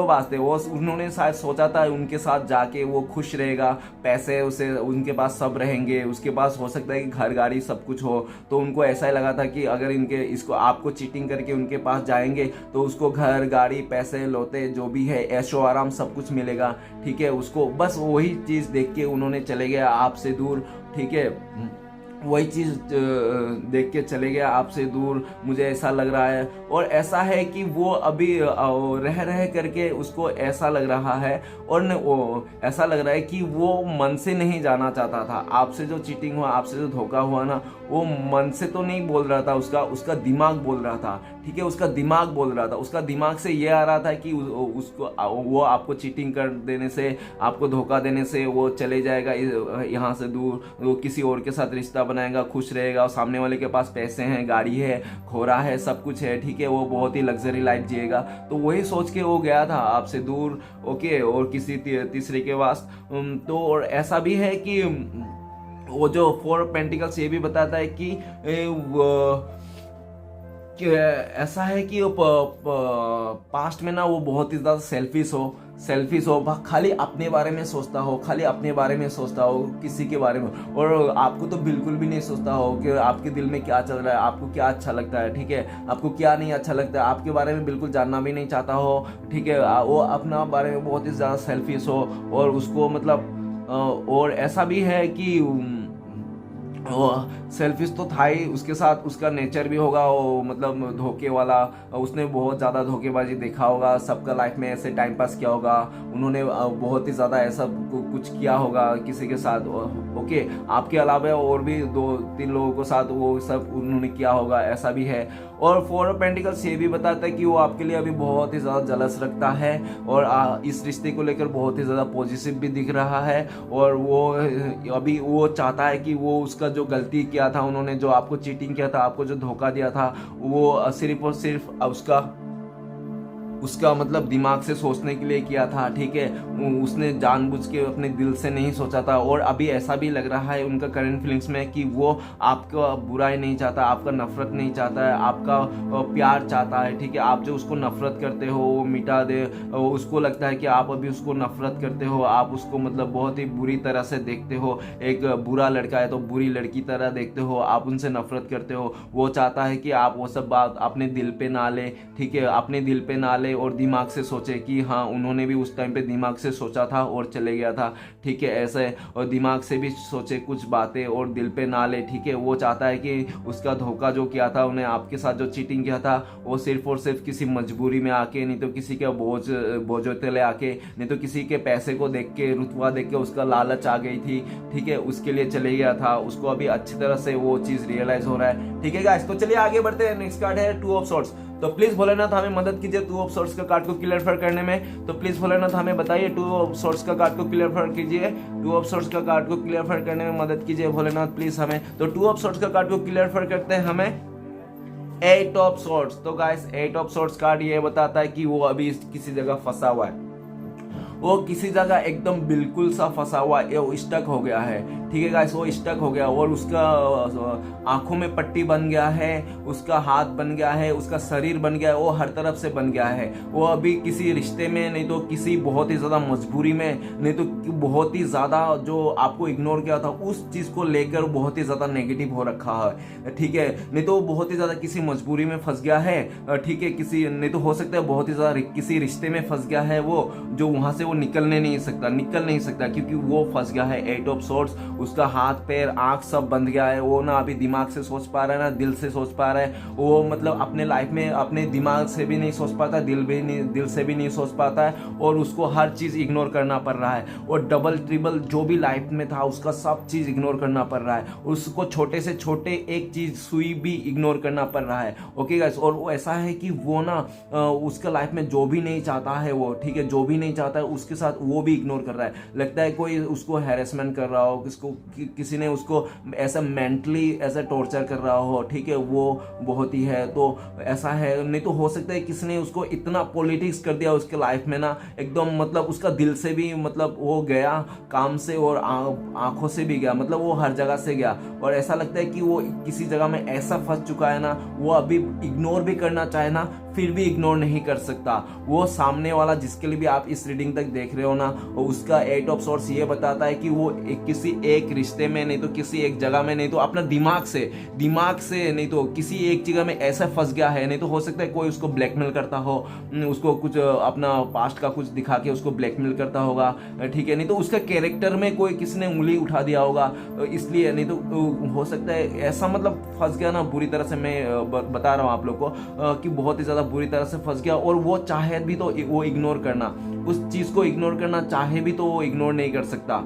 वास्ते वो, उन्होंने शायद सोचा था उनके साथ जाके वो खुश रहेगा, पैसे उसे उनके पास सब रहेंगे, उसके पास हो सकता है कि घर गाड़ी सब कुछ हो, तो उनको ऐसा ही लगा था कि अगर इसको आपको चीटिंग करके उनके पास जाएंगे तो उसको घर गाड़ी पैसे लौटे जो भी है ऐशो आराम सब कुछ मिलेगा। ठीक है, उसको बस वही चीज देख के उन्होंने चले गया आपसे दूर। ठीक है, वही चीज देख के चले गया आपसे दूर, मुझे ऐसा लग रहा है। और ऐसा है कि वो अभी रह करके उसको ऐसा लग रहा है, और वो ऐसा लग रहा है कि वो मन से नहीं जाना चाहता था। आपसे जो चीटिंग हुआ, आपसे जो धोखा हुआ ना, वो मन से तो नहीं बोल रहा था, उसका दिमाग बोल रहा था। ठीक है, उसका दिमाग बोल रहा था, उसका दिमाग से ये आ रहा था कि वो आपको चीटिंग कर देने से, आपको धोखा देने से वो चले जाएगा यहाँ से दूर, वो किसी और के साथ रिश्ता बनाएगा, खुश रहेगा, और सामने वाले के पास पैसे हैं, गाड़ी है, घोड़ा है, सब कुछ है। ठीक है, वो बहुत ही लग्जरी लाइफ जिएगा। तो वही सोच के वो गया था आपसे दूर। ओके, और किसी तीसरे के पास। तो और ऐसा भी है कि वो जो 4 पेंटिकल्स ये भी बताता है कि ऐसा है कि पास्ट में ना वो बहुत ही ज़्यादा सेल्फिश हो, खाली अपने बारे में सोचता हो, किसी के बारे में, और आपको तो बिल्कुल भी नहीं सोचता हो कि आपके दिल में क्या चल रहा है, आपको क्या अच्छा लगता है। ठीक है, आपको क्या नहीं अच्छा लगता है, आपके बारे में बिल्कुल जानना भी नहीं चाहता हो। ठीक है, वो अपना बारे में बहुत ही ज़्यादा सेल्फिश हो, और उसको मतलब और ऐसा भी है कि सेल्फिश तो था ही, उसके साथ उसका नेचर भी होगा वो मतलब धोखे वाला। उसने बहुत ज़्यादा धोखेबाजी देखा होगा, सबका लाइफ में ऐसे टाइम पास किया होगा, उन्होंने बहुत ही ज़्यादा ऐसा कुछ किया होगा किसी के साथ। ओके, आपके अलावा और भी 2-3 लोगों के साथ वो सब उन्होंने किया होगा, ऐसा भी है। और 4 ऑफ पेंटिकल्स ये भी बताता है कि वो आपके लिए अभी बहुत ही ज़्यादा जलस रखता है, और इस रिश्ते को लेकर बहुत ही ज़्यादा पॉजिटिव भी दिख रहा है। और वो अभी वो चाहता है कि वो उसका जो गलती किया था, उन्होंने जो आपको चीटिंग किया था, आपको जो धोखा दिया था, वो सिर्फ और सिर्फ उसका उसका मतलब दिमाग से सोचने के लिए किया था, ठीक है, उसने जानबूझ के अपने दिल से नहीं सोचा था। और अभी ऐसा भी लग रहा है उनका करंट फीलिंग्स में कि वो आपका बुराई नहीं चाहता, आपका नफरत नहीं चाहता है, आपका प्यार चाहता है, ठीक है। आप जो उसको नफरत करते हो वो मिटा दे, उसको लगता है कि आप अभी उसको नफरत करते हो, आप उसको मतलब बहुत ही बुरी तरह से देखते हो, एक बुरा लड़का है तो बुरी लड़की तरह देखते हो, आप उनसे नफरत करते हो। वो चाहता है कि आप वो सब बात अपने दिल पे ना ले, ठीक है, अपने दिल पे ना ले और दिमाग से सोचे कि हाँ उन्होंने भी उस टाइम पे दिमाग से सोचा था और चले गया था, ठीक है, ऐसे। और दिमाग से भी सोचे कुछ बातें और दिल पे ना ले, ठीक है। वो चाहता है कि उसका धोखा जो किया था, उन्हें आपके साथ जो चीटिंग किया था, वो सिर्फ और सिर्फ किसी मजबूरी में आके, नहीं तो किसी के बोझों तले आके, नहीं तो किसी के पैसे को देख के, रुतबा देख के उसका लालच आ गई थी, ठीक है, उसके लिए चले गया था। उसको अभी अच्छी तरह से वो चीज रियलाइज हो रहा है, ठीक है गाइस। तो चलिए आगे बढ़ते हैं। नेक्स्ट कार्ड है 2 ऑफ सॉर्ड्स। तो प्लीज भोलेनाथ हमें मदद कीजिए 2 ऑफ सॉर्ड्स का कार्ड को क्लियर करने में। तो प्लीज भोलेनाथ हमें बताइए 2 ऑफ सॉर्ड्स का कार्ड को क्लियर कीजिए, 2 ऑफ सॉर्ड्स का कार्ड को क्लियर करने में मदद कीजिए भोलेनाथ प्लीज हमें। तो 2 ऑफ सॉर्ड्स का कार्ड को क्लियर करते हैं हमें 8 ऑफ सॉर्ड्स। तो गाइस 8 ऑफ सॉर्ड्स कार्ड ये बताता है कि वो अभी किसी जगह फंसा हुआ है, वो किसी जगह एकदम बिल्कुल सा फंसा हुआ है, वो स्टक हो गया है, ठीक है गाइस, वो स्टक हो गया और उसका आंखों में पट्टी बन गया है, उसका हाथ बन गया है, उसका शरीर बन गया है, वो हर तरफ से बन गया है। वो अभी किसी रिश्ते में, नहीं तो किसी बहुत ही ज्यादा मजबूरी में, नहीं तो बहुत ही ज्यादा जो आपको इग्नोर किया था उस चीज को लेकर बहुत ही ज्यादा नेगेटिव हो रखा है, ठीक है। नहीं तो बहुत ही ज्यादा किसी मजबूरी में फंस गया है, ठीक है, किसी, नहीं तो हो सकता है बहुत ही ज्यादा किसी रिश्ते में फंस गया है वो, जो वहां से वो निकल नहीं सकता क्योंकि वो फंस गया है 8 ऑफ सॉर्ड्स। उसका हाथ पैर आंख सब बंद गया है, वो ना अभी दिमाग से सोच पा रहा है ना दिल से सोच पा रहा है। वो मतलब अपने लाइफ में अपने दिमाग से भी नहीं सोच पाता, दिल से भी नहीं सोच पाता है, और उसको हर चीज इग्नोर करना पड़ रहा है। और डबल ट्रिबल जो भी लाइफ में था उसका सब चीज इग्नोर करना पड़ रहा है, उसको छोटे से छोटे एक चीज सुई भी इग्नोर करना पड़ रहा है, ओके गाइस। और वो ऐसा है कि वो ना उसका लाइफ में जो भी नहीं चाहता है वो, ठीक है, जो भी नहीं चाहता है उसके साथ वो भी इग्नोर कर रहा है। लगता है कोई उसको हैरेसमेंट कर रहा हो, किसी ने उसको ऐसा मेंटली ऐसा टॉर्चर कर रहा हो, ठीक है, वो बहुत ही है। तो ऐसा है, नहीं तो हो सकता है किसी ने उसको इतना पॉलिटिक्स कर दिया उसके लाइफ में ना, एकदम मतलब उसका दिल से भी मतलब वो गया, काम से और आंखों से भी गया, मतलब वो हर जगह से गया। और ऐसा लगता है कि वो किसी जगह में ऐसा फंस चुका है ना, वो अभी इग्नोर भी करना चाहे ना फिर भी इग्नोर नहीं कर सकता। वो सामने वाला जिसके लिए भी आप इस रीडिंग तक देख रहे हो ना, उसका 8 ऑफ सॉर्ड्स ये बताता है कि वो किसी एक रिश्ते में, नहीं तो किसी एक जगह में, नहीं तो अपना दिमाग से नहीं तो किसी एक जगह में ऐसा फंस गया है। नहीं तो हो सकता है कोई उसको ब्लैकमेल करता हो, उसको कुछ अपना पास्ट का कुछ दिखा के उसको ब्लैकमेल करता होगा, ठीक है, नहीं तो उसका कैरेक्टर में कोई किसी ने उंगली उठा दिया होगा, इसलिए। नहीं तो हो सकता है ऐसा मतलब फंस गया ना बुरी तरह से, मैं बता रहा हूँ आप लोग को कि बहुत ही ज्यादा बुरी तरह से फंस गया। और वो चाहे भी तो वो इग्नोर करना, उस चीज को इग्नोर करना चाहे भी तो वो इग्नोर नहीं कर सकता,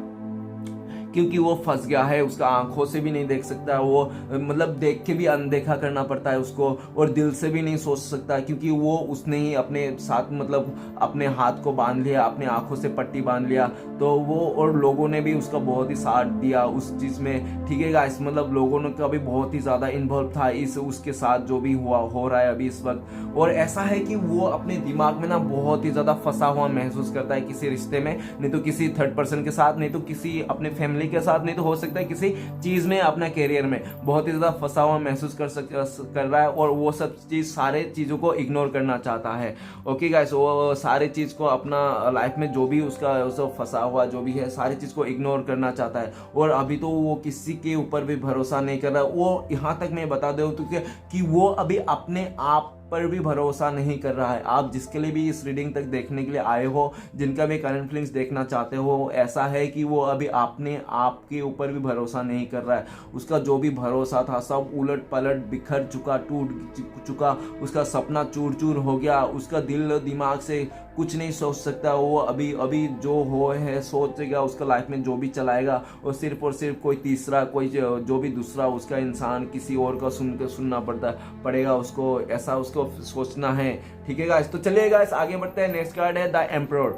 क्योंकि वो फंस गया है। उसका आंखों से भी नहीं देख सकता, वो मतलब देख के भी अनदेखा करना पड़ता है उसको, और दिल से भी नहीं सोच सकता, क्योंकि वो उसने ही अपने साथ मतलब अपने हाथ को बांध लिया, अपने आंखों से पट्टी बांध लिया। तो वो और लोगों ने भी उसका बहुत ही साथ दिया उस चीज में, ठीक है गाइस, मतलब लोगों ने का भी बहुत ही ज्यादा इन्वॉल्व था इस उसके साथ जो भी हो रहा है अभी इस वक्त। और ऐसा है कि वो अपने दिमाग में ना बहुत ही ज्यादा फंसा हुआ महसूस करता है किसी रिश्ते में, नहीं तो किसी थर्ड पर्सन के साथ, नहीं तो किसी अपने फैमिली के साथ, नहीं तो हो सकता है किसी चीज में, अपना कैरियर में बहुत ही ज्यादा फंसा हुआ महसूस कर रहा है। और वो सब चीज, सारे चीजों को इग्नोर करना चाहता है, ओके गाइस। वो सारे चीज को अपना लाइफ में जो भी उसका फंसा हुआ जो भी है सारी चीज को इग्नोर करना चाहता है। और अभी तो वो किसी के ऊपर भी भरोसा नहीं कर रहा। वो यहाँ तक मैं बता दूं कि वो अभी अपने आप पर भी भरोसा नहीं कर रहा है। आप जिसके लिए भी इस रीडिंग तक देखने के लिए आए हो, जिनका भी करंट फीलिंग्स देखना चाहते हो, ऐसा है कि वो अभी अपने आप के ऊपर भी भरोसा नहीं कर रहा है। उसका जो भी भरोसा था सब उलट पलट बिखर चुका, टूट चुका, उसका सपना चूर चूर हो गया, उसका दिल दिमाग से कुछ नहीं सोच सकता। वो अभी जो हो है सोचेगा, उसका लाइफ में जो भी चलाएगा वो सिर्फ और सिर्फ कोई तीसरा, कोई जो भी दूसरा उसका इंसान किसी और का सुनना पड़ेगा उसको, ऐसा उसको सोचना है, ठीक है गाइस। तो चलिए गाइस आगे बढ़ते हैं। नेक्स्ट कार्ड है द एम्परर।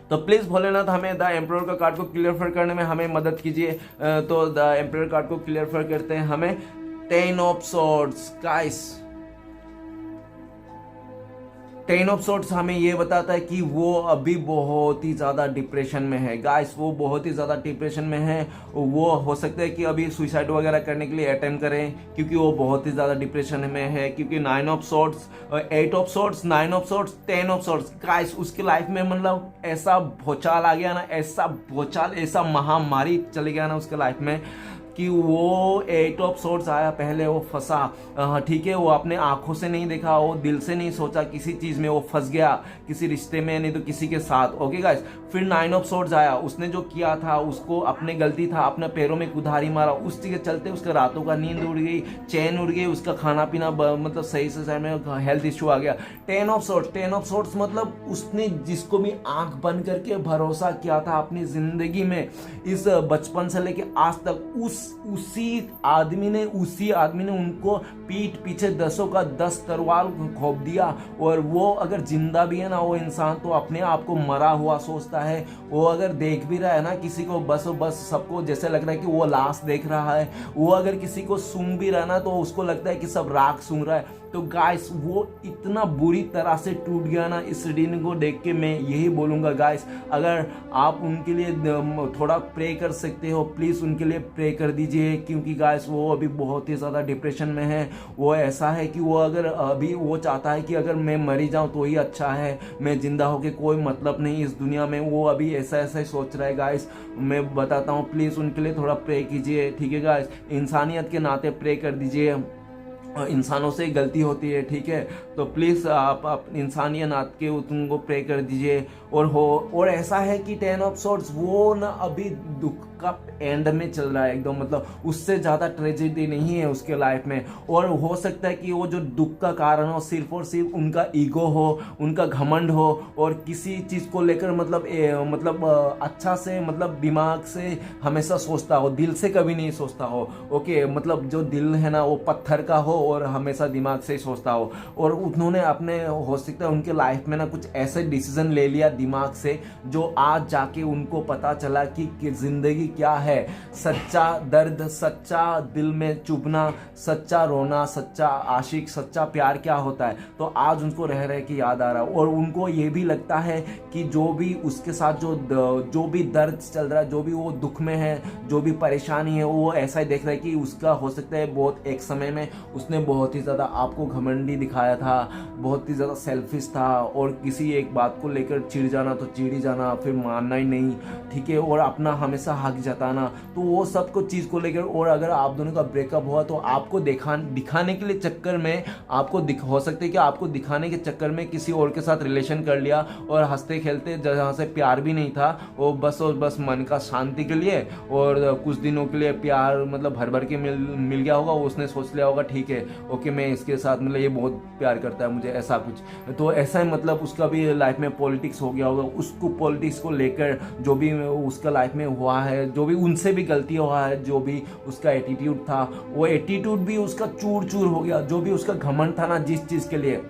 तो प्लीज भोलेनाथ हमें द एम्परर का कार्ड को क्लियर करने में हमें मदद कीजिए। तो द एम्परर कार्ड को क्लियर करते हैं हमें 10 of swords. Guys ten of sorts हमें ये बताता है कि वो अभी बहुत ही ज़्यादा डिप्रेशन में है गाइस, वो बहुत ही ज़्यादा डिप्रेशन में है। वो हो सकता है कि अभी सुसाइड वगैरह करने के लिए अटेम्प्ट करें, क्योंकि वो बहुत ही ज़्यादा डिप्रेशन में है। क्योंकि 9 of sorts, 8 of sorts, 9 of sorts, 10 of sorts guys, उसकी लाइफ में मतलब ऐसा भूचाल आ गया ना, ऐसा भूचाल, ऐसा महामारी चले गया ना उसके लाइफ में कि वो 8 ऑफ सोर्ट्स आया, पहले वो फंसा, ठीक है, वो अपने आंखों से नहीं देखा, वो दिल से नहीं सोचा किसी चीज़ में, वो फंस गया किसी रिश्ते में, नहीं तो किसी के साथ। ओके गाइस, फिर 9 ऑफ सोर्ट्स आया, उसने जो किया था उसको अपने गलती था, अपने पैरों में कुल्हाड़ी मारा, उस चीज़ के चलते उसका रातों का नींद उड़ गई, चैन उड़ गई, उसका खाना पीना मतलब सही से सही में हेल्थ इशू आ गया। 10 ऑफ सोर्ट्स, 10 ऑफ सोर्ट्स मतलब उसने जिसको भी आंख बंद करके भरोसा किया था अपनी जिंदगी में, इस बचपन से लेके आज तक, उसी आदमी ने उनको पीठ पीछे 10 का 10 तलवार घोंप दिया। और वो अगर जिंदा भी है ना, वो इंसान तो अपने आप को मरा हुआ सोचता है। वो अगर देख भी रहा है ना किसी को, बस सबको जैसे लग रहा है कि वो लाश देख रहा है। वो अगर किसी को सूंघ भी रहा है ना, तो उसको लगता है कि सब राख सूंघ रहा है। तो गाइस, वो इतना बुरी तरह से टूट गया ना इस रीडिंग को देख के। मैं यही बोलूँगा गाइस, अगर आप उनके लिए थोड़ा प्रे कर सकते हो, प्लीज़ उनके लिए प्रे कर दीजिए। क्योंकि गाइस, वो अभी बहुत ही ज़्यादा डिप्रेशन में है। वो ऐसा है कि वो अगर अभी वो चाहता है कि अगर मैं मरी जाऊँ तो ही अच्छा है, मैं जिंदा होके कोई मतलब नहीं इस दुनिया में। वो अभी ऐसा ही सोच रहा है गाइस। मैं बताता हूँ, प्लीज़ उनके लिए थोड़ा प्रे कीजिए, ठीक है गाइस। इंसानियत के नाते प्रे कर दीजिए। इंसानों से गलती होती है, ठीक है, तो प्लीज़ आप इंसानियत नात के तुमको प्रे कर दीजिए। और ऐसा है कि 10 ऑफ सोर्ट्स वो ना अभी दुख का एंड में चल रहा है एकदम, मतलब उससे ज़्यादा ट्रेजेडी नहीं है उसके लाइफ में। और हो सकता है कि वो जो दुख का कारण हो सिर्फ और सिर्फ उनका ईगो हो, उनका घमंड हो, और किसी चीज़ को लेकर मतलब अच्छा से, मतलब दिमाग से हमेशा सोचता हो, दिल से कभी नहीं सोचता हो। ओके, मतलब जो दिल है ना वो पत्थर का हो और हमेशा दिमाग से ही सोचता हो। और उन्होंने अपने, हो सकता है उनके लाइफ में ना कुछ ऐसे डिसीजन ले लिया दिमाग से, जो आज जाके उनको पता चला कि जिंदगी क्या है। सच्चा दर्द, सच्चा दिल में चुभना, सच्चा रोना, सच्चा आशिक, सच्चा प्यार क्या होता है। तो आज उनको रह रहे कि याद आ रहा है। और उनको ये भी लगता है कि जो भी उसके साथ जो भी दर्द चल रहा है, जो भी वो दुख में है, जो भी परेशानी है, वो ऐसा ही देख रहा है कि उसका हो सकता है बहुत एक समय में उसने बहुत ही ज़्यादा आपको घमंडी दिखाया था, बहुत ही ज़्यादा सेल्फिश था, और किसी एक बात को लेकर चिढ़ जाना तो चिढ़ ही जाना, फिर मानना ही नहीं, ठीक है, और अपना हमेशा हक जताना। तो वो सब कुछ चीज़ को लेकर, और अगर आप दोनों का ब्रेकअप हुआ तो आपको दिखाने के लिए चक्कर में, आपको हो सकता है कि आपको दिखाने के चक्कर में किसी और के साथ रिलेशन कर लिया, और हंसते खेलते जहाँ से प्यार भी नहीं था, वो बस और बस मन का शांति के लिए और कुछ दिनों के लिए प्यार मतलब भर भर के मिल गया होगा। उसने सोच लिया होगा ठीक है, ओके, मैं इसके साथ मतलब ये बहुत प्यार करता है मुझे, ऐसा कुछ। तो ऐसा ही मतलब उसका भी लाइफ में पॉलिटिक्स हो गया होगा। उसको पॉलिटिक्स को लेकर जो भी उसका लाइफ में हुआ है, जो भी उनसे भी गलती हुआ है, जो भी उसका एटीट्यूड था, वो एटीट्यूड भी उसका चूर चूर हो गया। जो भी उसका घमंड था ना जिस चीज़ के लिए,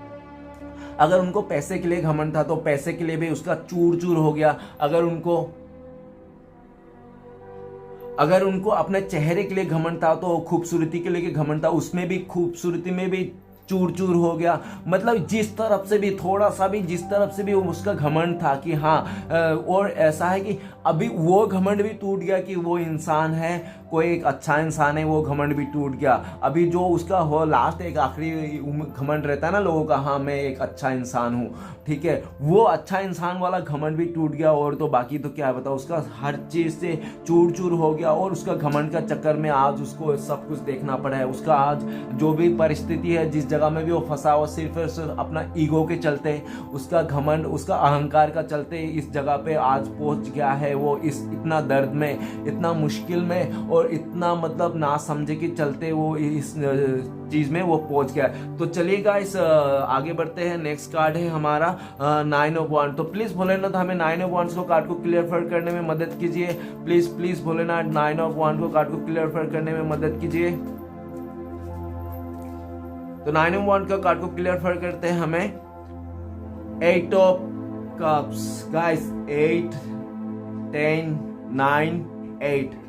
अगर उनको पैसे के लिए घमंड था तो पैसे के लिए भी उसका चूर चूर हो गया। अगर उनको अपने चेहरे के लिए घमंड था तो खूबसूरती के लिए घमंड था, उसमें भी खूबसूरती में भी चूर चूर हो गया। मतलब जिस तरफ से भी थोड़ा सा भी, जिस तरफ से भी उसका घमंड था कि हाँ, और ऐसा है कि अभी वो घमंड भी टूट गया कि वो इंसान है, कोई एक अच्छा इंसान है, वो घमंड भी टूट गया। अभी जो उसका हो लास्ट एक आखिरी घमंड रहता है ना लोगों का, हाँ मैं एक अच्छा इंसान हूँ, ठीक है, वो अच्छा इंसान वाला घमंड भी टूट गया। और तो बाकी तो क्या बताओ, उसका हर चीज़ से चूर चूर हो गया। और उसका घमंड का चक्कर में आज उसको सब कुछ देखना पड़ा है। उसका आज जो भी परिस्थिति है, जिस जगह में भी वो फंसा हुआ, सिर्फ और सिर्फ अपना ईगो के चलते, उसका घमंड, उसका अहंकार का चलते इस जगह पे आज पहुंच गया है। वो इस इतना दर्द में, इतना मुश्किल में, और इतना मतलब ना समझे के चलते वो इस चीज में वो पहुंच गया। तो चलिए गाइस आगे बढ़ते हैं। नेक्स्ट कार्ड है हमारा 9 ऑफ वांड्स। तो प्लीज भोलेनाथ हमें 9 ऑफ वांड्स को कार्ड को क्लियर करने में मदद कीजिए। प्लीज भोलेनाथ 9 ऑफ वांड्स को कार्ड को क्लियर करने में मदद कीजिए। तो 9 ऑफ वांड्स का कार्ड को क्लियर करते हैं हमें 8 ऑफ कप्स। गाइस 8, 10, 9, 8।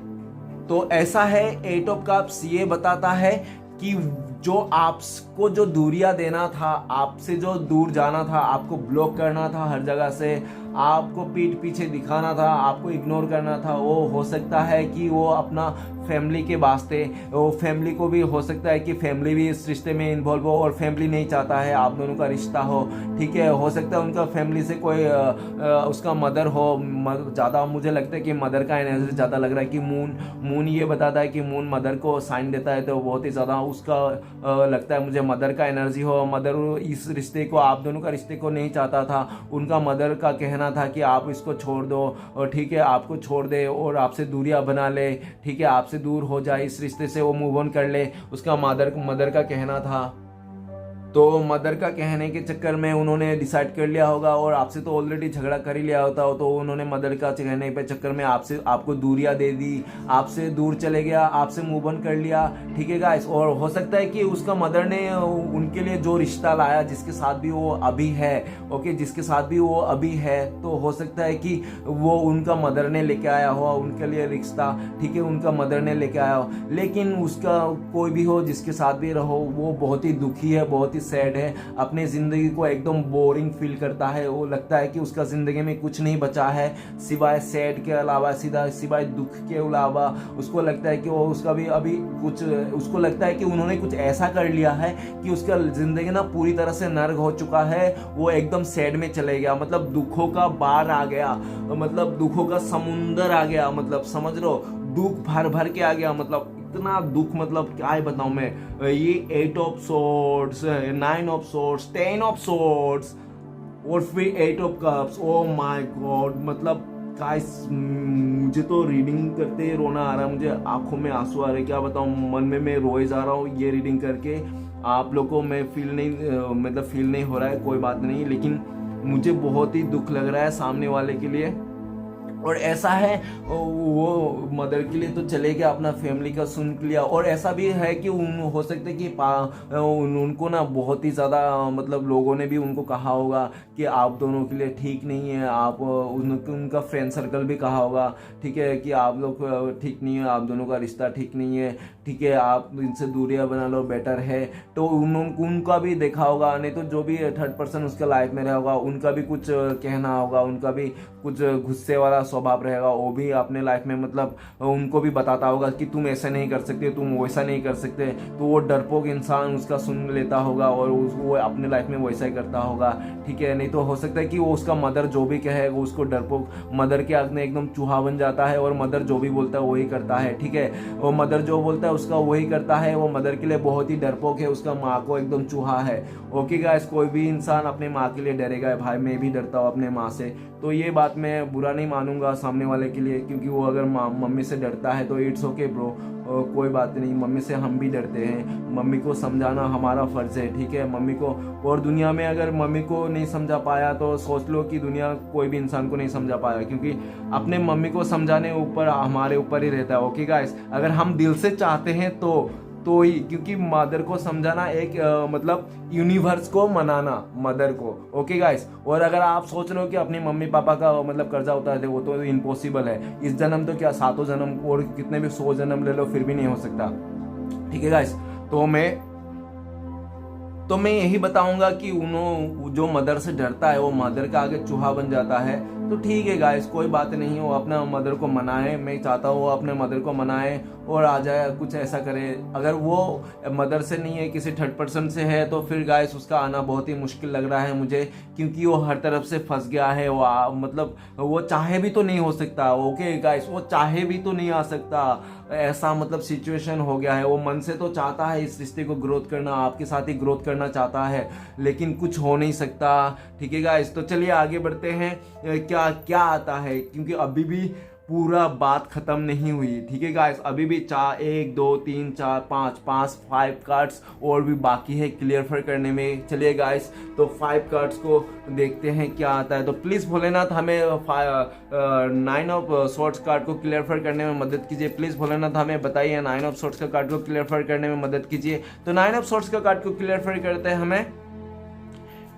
तो ऐसा है 8 ऑफ कप्स ये बताता है कि जो आपको जो दूरियां देना था, आपसे जो दूर जाना था, आपको ब्लॉक करना था हर जगह से, आपको पीठ पीछे दिखाना था, आपको इग्नोर करना था, वो हो सकता है कि वो अपना फैमिली के वास्ते, वो फैमिली को भी हो सकता है कि फैमिली भी इस रिश्ते में इन्वॉल्व हो और फैमिली नहीं चाहता है आप दोनों का रिश्ता हो, ठीक है। हो सकता है उनका फैमिली से कोई उसका मदर हो, ज़्यादा मुझे लगता है कि मदर का एनर्जी ज़्यादा लग रहा है कि मून ये बताता है कि मून मदर को साइन देता है, तो बहुत ही ज़्यादा उसका लगता है मुझे मदर का एनर्जी हो। मदर इस रिश्ते को, आप दोनों का रिश्ते को नहीं चाहता था, उनका मदर का कहना था कि आप इसको छोड़ दो, और ठीक है आपको छोड़ दे और आपसे दूरियां बना ले, ठीक है आपसे दूर हो जाए, इस रिश्ते से वो मूव ऑन कर ले, उसका मदर का कहना था। तो मदर का कहने के चक्कर में उन्होंने डिसाइड कर लिया होगा, और आपसे तो ऑलरेडी झगड़ा कर ही लिया होता हो, तो उन्होंने मदर का कहने पे चक्कर में आपको दूरियां दे दी, आपसे दूर चले गया, आपसे मूव ऑन कर लिया, ठीक है गाइस। और हो सकता है कि उसका मदर ने उनके लिए जो रिश्ता लाया, जिसके साथ भी वो अभी है, ओके, जिसके साथ भी वो अभी है, तो हो सकता है कि वो उनका मदर ने लेके आया हो उनके लिए रिश्ता, ठीक है, उनका मदर ने लेके आया हो। लेकिन उसका कोई भी हो, जिसके साथ भी रहो, वो बहुत ही दुखी है, बहुत ही सैड है, अपनी जिंदगी को एकदम बोरिंग फील करता है। वो लगता है कि उसका जिंदगी में कुछ नहीं बचा है सिवाय सैड के अलावा, सिवाय दुख के अलावा। उसको लगता है कि वो उसका भी अभी कुछ, उसको लगता है कि उन्होंने कुछ ऐसा कर लिया है कि उसका जिंदगी ना पूरी तरह से नर्क हो चुका है, वो एकदम सैड में चले गया, मतलब दुखों का बाढ़ आ गया, मतलब दुखों का समुंदर आ गया, मतलब समझ लो दुख भर भर के आ गया, मतलब इतना दुख, मतलब क्या ही बताऊं मैं। ये 8 of swords, 9 of swords, 10 of swords और फिर 8 of cups, oh my God, मतलब गाइस मुझे तो रीडिंग करते ही रोना आ रहा है, मुझे आंखों में आंसू आ रहे, क्या बताऊं, मन में मैं रोए जा रहा हूँ ये रीडिंग करके। आप लोगों को मैं फील नहीं हो रहा है, कोई बात नहीं, लेकिन मुझे बहुत ही दुख लग रहा है सामने वाले के लिए। और ऐसा है वो मदर के लिए तो चले गया, अपना फैमिली का सुन लिया, और ऐसा भी है कि हो सकता है कि उनको ना बहुत ही ज़्यादा, मतलब लोगों ने भी उनको कहा होगा कि आप दोनों के लिए ठीक नहीं है, आप उनका फ्रेंड सर्कल भी कहा होगा, ठीक है, कि आप लोग ठीक नहीं है, आप दोनों का रिश्ता ठीक नहीं है, ठीक है, आप इनसे दूरियां बना लो, बेटर है। तो उनका भी देखा होगा, नहीं तो जो भी थर्ड पर्सन उसका लाइफ में रहा होगा उनका भी कुछ कहना होगा, उनका भी कुछ गुस्से वाला स्वभाव रहेगा, वो भी अपने लाइफ में मतलब उनको भी बताता होगा कि तुम ऐसा नहीं कर सकते, तुम वैसा नहीं कर सकते, तो वो डरपोक इंसान उसका सुन लेता होगा और वो अपने लाइफ में वैसा ही करता होगा, ठीक है। नहीं तो हो सकता है कि वो उसका मदर जो भी कहे वो उसको डरपोक, मदर के आग में एकदम चूहा बन जाता है, और मदर जो भी बोलता है वही करता है, ठीक है, वो मदर जो बोलता है उसका वही करता है, वो मदर के लिए बहुत ही डरपोक है, उसका माँ को एकदम चूहा है। ओके गाइस, कोई भी इंसान अपने माँ के लिए डरेगा, भाई मैं भी डरता हूँ अपने माँ से, तो ये बात मैं बुरा नहीं मानूंगा सामने वाले के लिए, क्योंकि वो अगर मम्मी से डरता है तो इट्स ओके ब्रो, कोई बात नहीं, मम्मी से हम भी डरते हैं, मम्मी को समझाना हमारा फर्ज है, ठीक है, मम्मी को। और दुनिया में अगर मम्मी को नहीं समझा पाया तो सोच लो कि दुनिया कोई भी इंसान को नहीं समझा पाया, क्योंकि अपने मम्मी को समझाने ऊपर हमारे ऊपर ही रहता है। ओके गाइस, अगर हम दिल से चाहते हैं तो ही, क्योंकि मदर को समझाना एक मतलब यूनिवर्स को मनाना मदर को। ओके गाइस, और अगर आप सोच रहे हो कि अपनी मम्मी पापा का मतलब कर्जा उतार दे, वो तो इम्पॉसिबल है, इस जन्म तो क्या 7 जन्म और कितने भी 100 जन्म ले लो फिर भी नहीं हो सकता, ठीक है गाइस। तो मैं यही बताऊंगा कि जो मदर से डरता है वो मदर का आगे चूहा बन जाता है, तो ठीक है गाइस, कोई बात नहीं, वो अपना मदर को मनाए, मैं चाहता हूँ वो अपने मदर को मनाए और आ जाए, कुछ ऐसा करे। अगर वो मदर से नहीं है, किसी थर्ड पर्सन से है, तो फिर गाइस उसका आना बहुत ही मुश्किल लग रहा है मुझे, क्योंकि वो हर तरफ से फंस गया है, मतलब वो चाहे भी तो नहीं हो सकता। ओके गाइस, वो चाहे भी तो नहीं आ सकता, ऐसा मतलब सिचुएशन हो गया है। वो मन से तो चाहता है इस रिश्ते को ग्रोथ करना, आपके साथ ही ग्रोथ करना चाहता है, लेकिन कुछ हो नहीं सकता, ठीक है गाइस। तो चलिए आगे बढ़ते हैं, क्या क्या आता है, क्योंकि अभी भी पूरा बात खत्म नहीं हुई, ठीक है गाइस, अभी भी 1 2 3 4 5 5 कार्ड्स और भी बाकी है क्लियर करने में। चलिए गाइस, तो 5 कार्ड्स को देखते हैं क्या आता है। तो प्लीज भोलेनाथ हमें 9 ऑफ सोर्ड्स कार्ड को क्लियर करने में मदद कीजिए, प्लीज भोलेनाथ हमें बताइए 9 ऑफ सोर्ड्स का कार्ड को क्लियर करने में मदद कीजिए। तो 9 ऑफ सोर्ड्स का कार्ड को क्लियर करते हैं हमें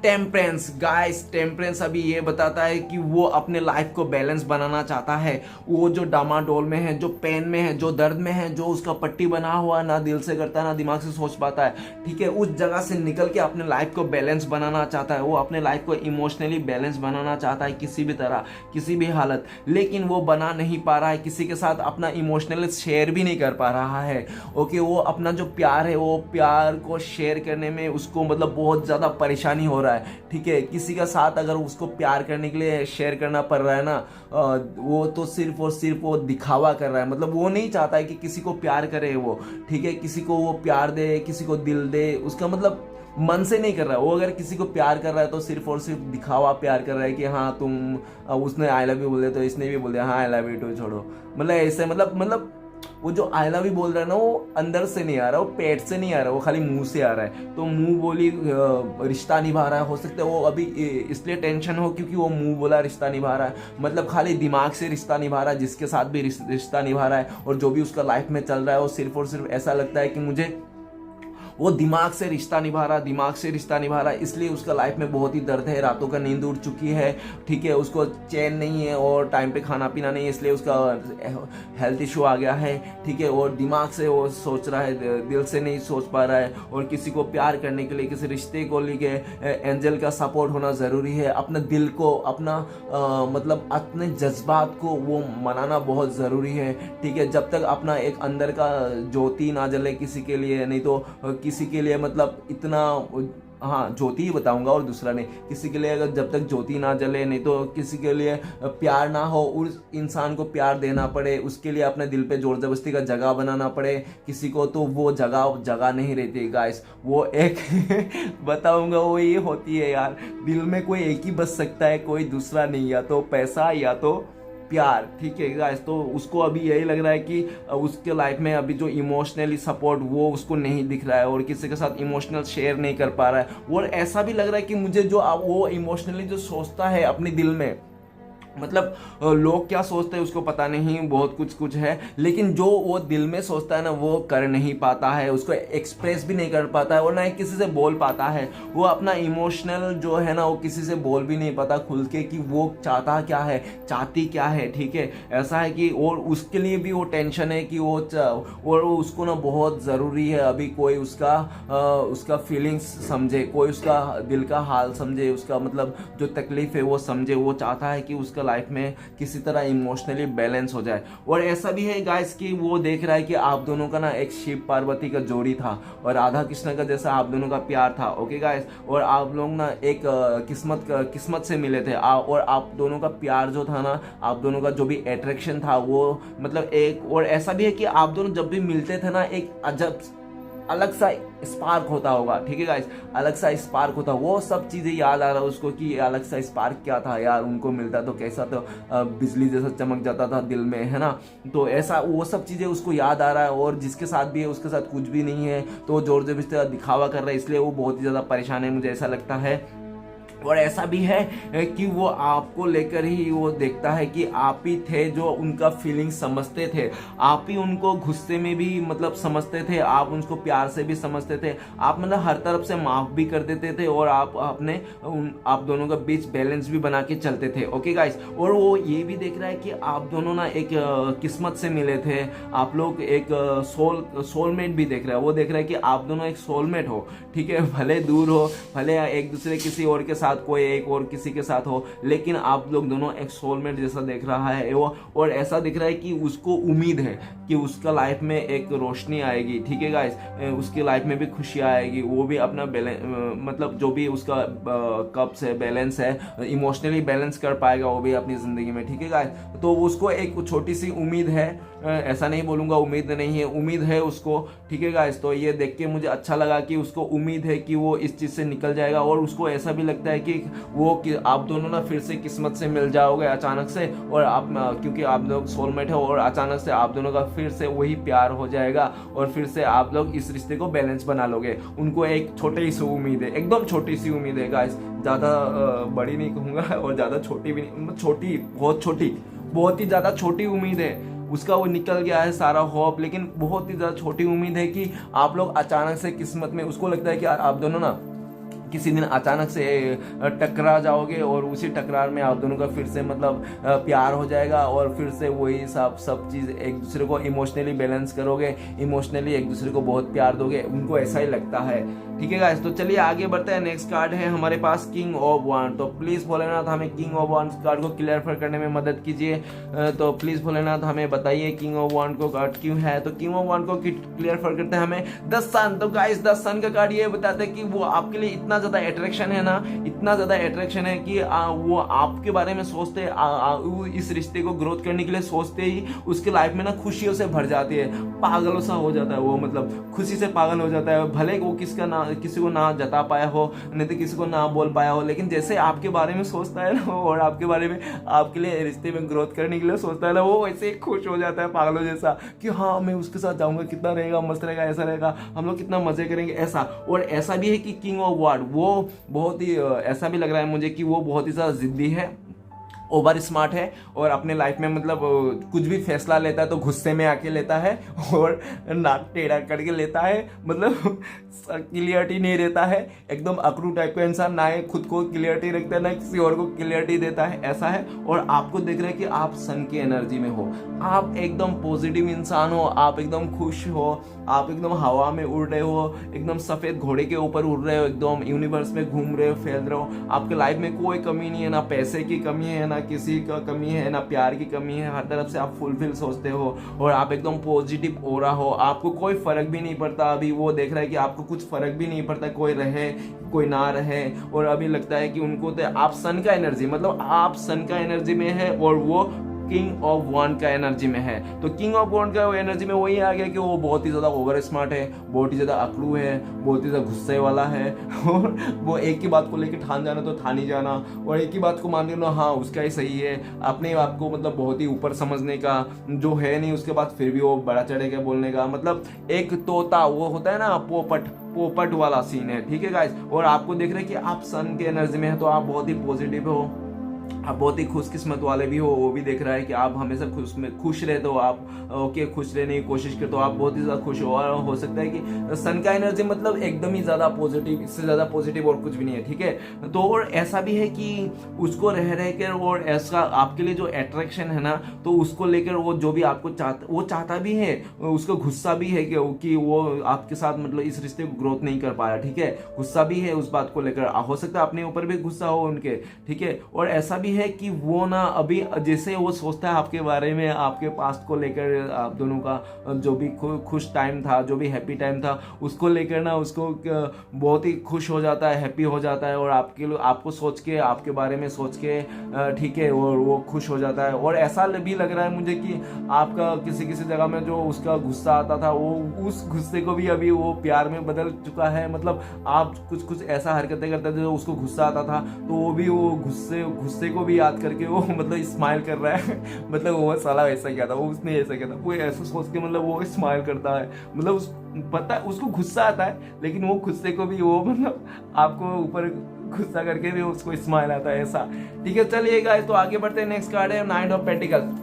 टेम्परेंस गाइस, टेम्परेंस अभी ये बताता है कि वो अपने लाइफ को बैलेंस बनाना चाहता है। वो जो डामाडोल में है, जो पेन में है, जो दर्द में है, जो उसका पट्टी बना हुआ ना दिल से करता है ना दिमाग से सोच पाता है, ठीक है, उस जगह से निकल के अपने लाइफ को बैलेंस बनाना चाहता है। वो अपने लाइफ को इमोशनली बैलेंस बनाना चाहता है किसी भी तरह, किसी भी हालत, लेकिन वो बना नहीं पा रहा है, किसी के साथ अपना इमोशनल शेयर भी नहीं कर पा रहा है। ओके, वो अपना जो प्यार है वो प्यार को शेयर करने में उसको मतलब बहुत ज़्यादा परेशानी हो रहा है। ठीक है, किसी का साथ अगर उसको प्यार करने के लिए शेयर करना पड़ रहा है ना, वो तो सिर्फ और सिर्फ वो दिखावा कर रहा है। मतलब वो नहीं चाहता है कि किसी को प्यार करे वो, ठीक है, किसी को वो प्यार दे, किसी को दिल दे, उसका मतलब मन से नहीं कर रहा है। वो अगर किसी को प्यार कर रहा है तो सिर्फ और सिर्फ दिखावा प्यार कर रहा है कि हाँ तुम, उसने आई लव यू बोल दिया तो इसने भी बोल दिया हाँ आई लव यू टू, छोड़ो, मतलब ऐसे, मतलब वो जो आई लव यू बोल रहा है ना वो अंदर से नहीं आ रहा, वो पेट से नहीं आ रहा, वो खाली मुंह से आ रहा है। तो मुंह बोली रिश्ता निभा रहा है, हो सकता है वो अभी इसलिए टेंशन हो क्योंकि वो मुंह बोला रिश्ता निभा रहा है, मतलब खाली दिमाग से रिश्ता निभा रहा है, जिसके साथ भी रिश्ता निभा रहा है और जो भी उसका लाइफ में चल रहा है वो सिर्फ और सिर्फ ऐसा लगता है कि मुझे वो दिमाग से रिश्ता निभा रहा, दिमाग से रिश्ता निभा रहा, इसलिए उसका लाइफ में बहुत ही दर्द है, रातों का नींद उड़ चुकी है, ठीक है, उसको चैन नहीं है और टाइम पे खाना पीना नहीं है, इसलिए उसका हेल्थ इशू आ गया है, ठीक है, और दिमाग से वो सोच रहा है, दिल से नहीं सोच पा रहा है। और किसी को प्यार करने के लिए, किसी रिश्ते को लेके एंजल का सपोर्ट होना ज़रूरी है। अपने दिल को, अपना मतलब अपने जज्बात को वो मनाना बहुत ज़रूरी है, ठीक है। जब तक अपना एक अंदर का ज्योति ना जले किसी के लिए, नहीं तो किसी के लिए मतलब इतना, हाँ ज्योति ही बताऊंगा और दूसरा नहीं, किसी के लिए अगर जब तक ज्योति ना जले, नहीं तो किसी के लिए प्यार ना हो, उस इंसान को प्यार देना पड़े, उसके लिए अपने दिल पे जोर जबरदस्ती का जगह बनाना पड़े किसी को, तो वो जगह नहीं रहती गाइस। वो एक बताऊंगा वो ये होती है यार, दिल में कोई एक ही बस सकता है, कोई दूसरा नहीं, या तो पैसा या तो प्यार, ठीक है गाइस। तो उसको अभी यही लग रहा है कि उसके लाइफ में अभी जो इमोशनली सपोर्ट वो उसको नहीं दिख रहा है और किसी के साथ इमोशनल शेयर नहीं कर पा रहा है। और ऐसा भी लग रहा है कि मुझे जो वो इमोशनली जो सोचता है अपने दिल में, मतलब लोग क्या सोचते हैं उसको पता नहीं, बहुत कुछ है, लेकिन जो वो दिल में सोचता है ना वो कर नहीं पाता है, उसको एक्सप्रेस भी नहीं कर पाता है और ना ही किसी से बोल पाता है। वो अपना इमोशनल जो है ना वो किसी से बोल भी नहीं पाता खुल के कि वो चाहता क्या है, चाहती क्या है, ठीक है। ऐसा है कि और उसके लिए भी वो टेंशन है कि वो और उसको ना बहुत ज़रूरी है अभी कोई उसका फीलिंग्स समझे, कोई उसका दिल का हाल समझे, उसका मतलब जो तकलीफ है वो समझे। वो चाहता है कि उसका लाइफ में किसी तरह इमोशनली बैलेंस हो जाए। और ऐसा भी है गाइस कि वो देख रहा है कि आप दोनों का ना एक शिव पार्वती का जोड़ी था और राधा कृष्ण का जैसा आप दोनों का प्यार था, ओके गाइस। और आप लोग ना एक किस्मत से मिले थे और आप दोनों का प्यार जो था ना, आप दोनों का जो भी अट्रैक्शन था वो मतलब एक, और ऐसा भी है कि आप दोनों जब भी मिलते थे ना एक अजब अलग सा स्पार्क होता होगा, ठीक है गाइस, अलग सा स्पार्क होता। वो सब चीज़ें याद आ रहा है उसको कि अलग सा स्पार्क क्या था यार, उनको मिलता तो कैसा, तो बिजली जैसा चमक जाता था दिल में, है ना। तो ऐसा वो सब चीज़ें उसको याद आ रहा है और जिसके साथ भी है उसके साथ कुछ भी नहीं है, तो वो जोर जबरदस्ती दिखावा कर रहा है, इसलिए वो बहुत ही ज़्यादा परेशान है, मुझे ऐसा लगता है। और ऐसा भी है कि वो आपको लेकर ही वो देखता है कि आप ही थे जो उनका फीलिंग समझते थे, आप ही उनको गुस्से में भी मतलब समझते थे, आप उनको प्यार से भी समझते थे, आप मतलब हर तरफ से माफ भी कर देते थे और आप दोनों का बीच बैलेंस भी बना के चलते थे, ओके गाइस। और वो ये भी देख रहा है कि आप दोनों ना एक किस्मत से मिले थे, आप लोग एक सोलमेट भी देख रहा है। वो देख रहा है कि आप दोनों एक सोलमेट हो, ठीक है, भले दूर हो, भले एक दूसरे किसी और के साथ कोई एक और किसी के साथ हो, लेकिन आप लोग दोनों एक सोलमेट जैसा देख रहा है वो। और ऐसा दिख रहा है कि उसको उम्मीद है कि उसका लाइफ में एक रोशनी आएगी, ठीक है गाइस, उसकी लाइफ में भी खुशी आएगी, वो भी अपना मतलब जो भी उसका कप्स है, बैलेंस है, इमोशनली बैलेंस कर पाएगा वो भी अपनी ज़िंदगी में, ठीक है गाइस। तो उसको एक छोटी सी उम्मीद है, ऐसा नहीं बोलूँगा उम्मीद नहीं है, उम्मीद है उसको, ठीक है गाइस। तो ये देख के मुझे अच्छा लगा कि उसको उम्मीद है कि वो इस चीज़ से निकल जाएगा और उसको ऐसा भी लगता है कि आप दोनों ना फिर से किस्मत से मिल जाओगे अचानक से, और आप क्योंकि आप लोग सोलमेट हो और अचानक से आप दोनों का फिर से वही प्यार हो जाएगा और फिर से आप लोग इस रिश्ते को बैलेंस बना लोगे। उनको एक छोटी सी उम्मीद है, एकदम छोटी सी उम्मीद है गाइस, ज़्यादा बड़ी नहीं कहूँगा और ज़्यादा छोटी भी नहीं, छोटी, बहुत ही ज़्यादा छोटी उम्मीद है उसका। वो निकल गया है सारा होप, लेकिन बहुत ही ज़्यादा छोटी उम्मीद है कि आप लोग अचानक से किस्मत में, उसको लगता है कि आप दोनों ना किसी दिन अचानक से टकरा जाओगे और उसी टकरार में आप दोनों का फिर से मतलब प्यार हो जाएगा और फिर से वही सब चीज़ एक दूसरे को इमोशनली बैलेंस करोगे, इमोशनली एक दूसरे को बहुत प्यार दोगे, उनको ऐसा ही लगता है। ठीक है गाइस, तो चलिए आगे बढ़ते हैं। नेक्स्ट कार्ड है हमारे पास किंग ऑफ वांड। तो प्लीज़ भोलेनाथ हमें किंग ऑफ वांड कार्ड को क्लियर करने में मदद कीजिए। तो प्लीज़ भोलेनाथ हमें बताइए किंग ऑफ वांड को कार्ड क्यों है। तो किंग ऑफ वांड को क्लियर करते हैं हमें द सन। तो गाइस द सन का कार्ड ये बताता है कि वो आपके लिए इतना ज़्यादा अट्रैक्शन है ना, इतना ज़्यादा अट्रैक्शन है कि वो आपके बारे में सोचते इस रिश्ते को ग्रोथ करने के लिए सोचते ही उसके लाइफ में ना खुशियों से भर जाती है, पागलों सा हो जाता है वो, मतलब खुशी से पागल हो जाता है। भले वो किसी को ना जता पाया हो, नहीं तो किसी को ना बोल पाया हो, लेकिन जैसे आपके बारे में सोचता है ना और आपके बारे में आपके लिए रिश्ते में ग्रोथ करने के लिए सोचता है ना, वो वैसे खुश हो जाता है पागलों जैसा कि हाँ मैं उसके साथ जाऊंगा, कितना रहेगा, मस्त रहेगा, ऐसा रहेगा, हम लोग कितना मजे करेंगे ऐसा। और ऐसा भी है कि किंग ऑफ वार्ड वो बहुत ही ऐसा भी लग रहा है मुझे कि वो बहुत ही ज़्यादा जिद्दी है, ओवर स्मार्ट है और अपने लाइफ में मतलब कुछ भी फैसला लेता है तो गुस्से में आके लेता है और नाक टेढ़ा करके लेता है, मतलब क्लियरिटी नहीं रहता है, एकदम अकड़ू टाइप का इंसान, ना ही खुद को क्लियरिटी रखता है ना किसी और को क्लियरिटी देता है, ऐसा है। और आपको देख रहे हैं कि आप सन की एनर्जी में हो, आप एकदम पॉजिटिव इंसान हो, आप एकदम खुश हो, आप एकदम हवा में उड़ रहे हो, एकदम सफ़ेद घोड़े के ऊपर उड़ रहे हो, एकदम यूनिवर्स में घूम रहे हो, फैल रहे हो, आपके लाइफ में कोई कमी नहीं है, ना पैसे की कमी है, ना किसी का कमी है, ना प्यार की कमी है, हर तरफ से आप फुलफिल सोचते हो और आप एकदम पॉजिटिव ओरा हो, आपको कोई फर्क भी नहीं पड़ता। अभी वो देख रहा है कि आपको कुछ फर्क भी नहीं पड़ता, कोई रहे कोई ना रहे, और अभी लगता है कि उनको तो आप सन का एनर्जी, मतलब आप सन का एनर्जी में है और वो किंग ऑफ वांड का एनर्जी में है। तो किंग ऑफ वांड का एनर्जी में वही आ गया कि वो बहुत ही ज़्यादा ओवर स्मार्ट है, बहुत ही ज़्यादा अकड़ू है, बहुत ही ज़्यादा गुस्से वाला है और वो एक ही बात को लेकर ठान जाना तो ठान ही जाना, और एक ही बात को मान लेना हाँ उसका ही सही है, अपने आप को मतलब बहुत ही ऊपर समझने का जो है नहीं, उसके बाद फिर भी वो बड़ा चढ़ेगा बोलने का, मतलब एक तोता वो होता है ना पोपट वाला सीन है। ठीक है गाइस, और आपको देख रहे हैं कि आप सन के एनर्जी में है तो आप बहुत ही पॉजिटिव हो, आप बहुत ही खुशकिस्मत वाले भी हो, वो भी देख रहा है कि आप हमेशा खुश रहते हो, आप ओके खुश रहने की कोशिश करते हो, आप बहुत ही ज़्यादा खुश हो, और हो सकता है कि सन का एनर्जी मतलब एकदम ही ज़्यादा पॉजिटिव, इससे ज़्यादा पॉजिटिव और कुछ भी नहीं है। ठीक है, तो और ऐसा भी है कि उसको रह कर और ऐसा आपके लिए जो अट्रैक्शन है ना, तो उसको लेकर वो जो भी आपको चाहता भी है, उसको गुस्सा भी है कि वो आपके साथ मतलब इस रिश्ते को ग्रोथ नहीं कर पाया। ठीक है, गुस्सा भी है उस बात को लेकर, हो सकता है अपने ऊपर भी गुस्सा हो उनके। ठीक है, और ऐसा भी है कि वो ना अभी जैसे वो सोचता है आपके बारे में, आपके पास्ट को लेकर, आप दोनों का जो भी खुश टाइम था, जो भी हैप्पी टाइम था, उसको लेकर ना उसको बहुत ही खुश हो जाता है, हैप्पी हो जाता है, और आपको सोच के, आपके बारे में सोच के ठीक है, और वो खुश हो जाता है। और ऐसा भी लग रहा है मुझे कि आपका किसी जगह में जो उसका गुस्सा आता था, वो उस गुस्से को भी अभी वो प्यार में बदल चुका है, मतलब आप कुछ ऐसा हरकतें करते थे जो उसको गुस्सा आता था, तो वो भी वो गुस्से को भी याद करके वो मतलब स्माइल कर रहा है मतलब वो साला ऐसा किया था, वो उसने ऐसा किया था, वो ऐसा सोच के मतलब वो स्माइल करता है, मतलब पता उसको गुस्सा आता है, लेकिन वो गुस्से को भी वो मतलब आपको ऊपर गुस्सा करके भी उसको स्माइल आता है, ऐसा। ठीक है, चलिए गाइस, तो आगे बढ़ते हैं। नेक्स्ट कार्ड है 9 ऑफ पेंटिकल्स।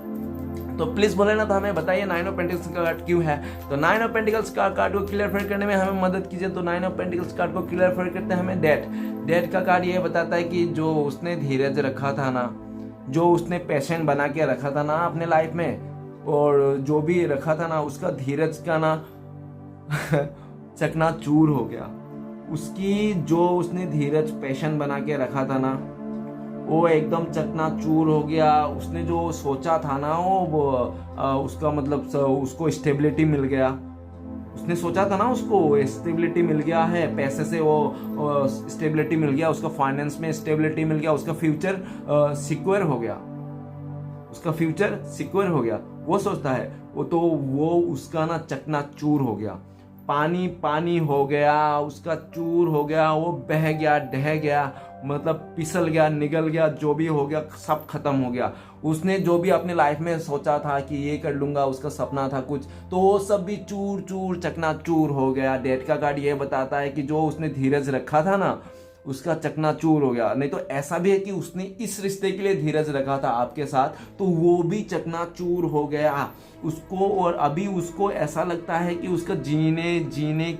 तो प्लीज बोले ना, तो हमें बताइए 9 ऑफ पेंटिकल्स का कार्ड क्यों है। तो 9 ऑफ पेंटिकल्स का कार्ड को क्लियर करने में हमें मदद कीजिए। तो 9 ऑफ पेंटिकल्स कार्ड को क्लियर करते हैं हमें डेट का कार्ड ये बताता है कि जो उसने धीरज रखा था ना, जो उसने पैशन बना के रखा था ना अपने लाइफ में, और जो भी रखा था ना, उसका धीरज का ना चकनाचूर हो गया। उसकी जो उसने धीरज पैशन बना के रखा था ना, वो एकदम चकनाचूर हो गया। उसने जो सोचा था ना, वो उसका मतलब उसको स्टेबिलिटी मिल गया। उसने सोचा था ना, उसको स्टेबिलिटी मिल गया है, पैसे से वो स्टेबिलिटी मिल गया, उसका फाइनेंस में स्टेबिलिटी मिल गया, उसका फ्यूचर सिक्योर हो गया, उसका फ्यूचर सिक्योर हो गया। वो सोचता है वो उसका ना चकनाचूर हो गया, पानी हो गया, उसका चूर हो गया, वो बह गया, ढह गया, मतलब फिसल गया, निगल गया, जो भी हो गया सब खत्म हो गया। उसने जो भी अपने लाइफ में सोचा था कि ये कर लूंगा, उसका सपना था कुछ, तो वो सब भी चूर चकनाचूर हो गया। डेट का कार्ड ये बताता है कि जो उसने धीरज रखा था ना, उसका चकनाचूर हो गया। नहीं तो ऐसा भी है कि उसने इस रिश्ते के लिए धीरज रखा था आपके साथ, तो वो भी चकनाचूर हो गया उसको। और अभी उसको ऐसा लगता है कि उसका जीने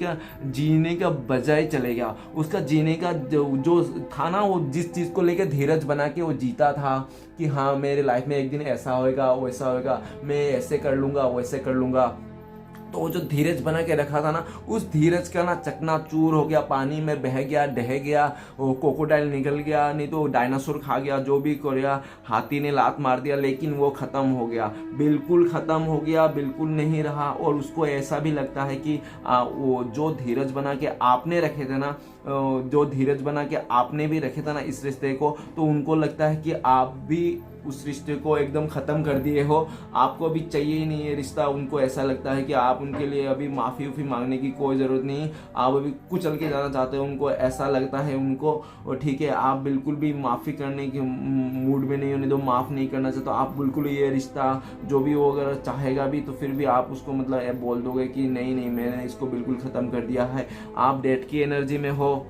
का बजाय चले गया। उसका जीने का जो था ना, वो जिस चीज़ को लेकर धीरज बना के वो जीता था कि हाँ मेरे लाइफ में एक दिन ऐसा होएगा वैसा होएगा, मैं ऐसे कर लूँगा वैसे कर लूँगा, तो वो जो धीरज बना के रखा था ना, उस धीरज का ना चकनाचूर हो गया, पानी में बह गया, ढह गया, वो क्रोकोडाइल निकल गया, नहीं तो डायनासोर खा गया, जो भी कर गया, हाथी ने लात मार दिया, लेकिन वो खत्म हो गया, बिल्कुल खत्म हो गया, बिल्कुल नहीं रहा। और उसको ऐसा भी लगता है कि वो जो धीरज बना के आपने रखे थे ना, जो धीरज बना के आपने भी रखे थे ना इस रिश्ते को, तो उनको लगता है कि आप भी उस रिश्ते को एकदम ख़त्म कर दिए हो, आपको अभी चाहिए ही नहीं है रिश्ता। उनको ऐसा लगता है कि आप उनके लिए अभी माफ़ी उफ़ी मांगने की कोई ज़रूरत नहीं, आप अभी कुचल के जाना चाहते हो। उनको ऐसा लगता है उनको, और ठीक है आप बिल्कुल भी माफ़ी करने के मूड में नहीं हो, नहीं तो माफ़ नहीं करना चाहते, तो आप बिल्कुल ये रिश्ता जो भी वो अगर चाहेगा भी तो फिर भी आप उसको मतलब बोल दोगे कि नहीं नहीं मैंने इसको बिल्कुल ख़त्म कर दिया है। आप डेट की एनर्जी में हो,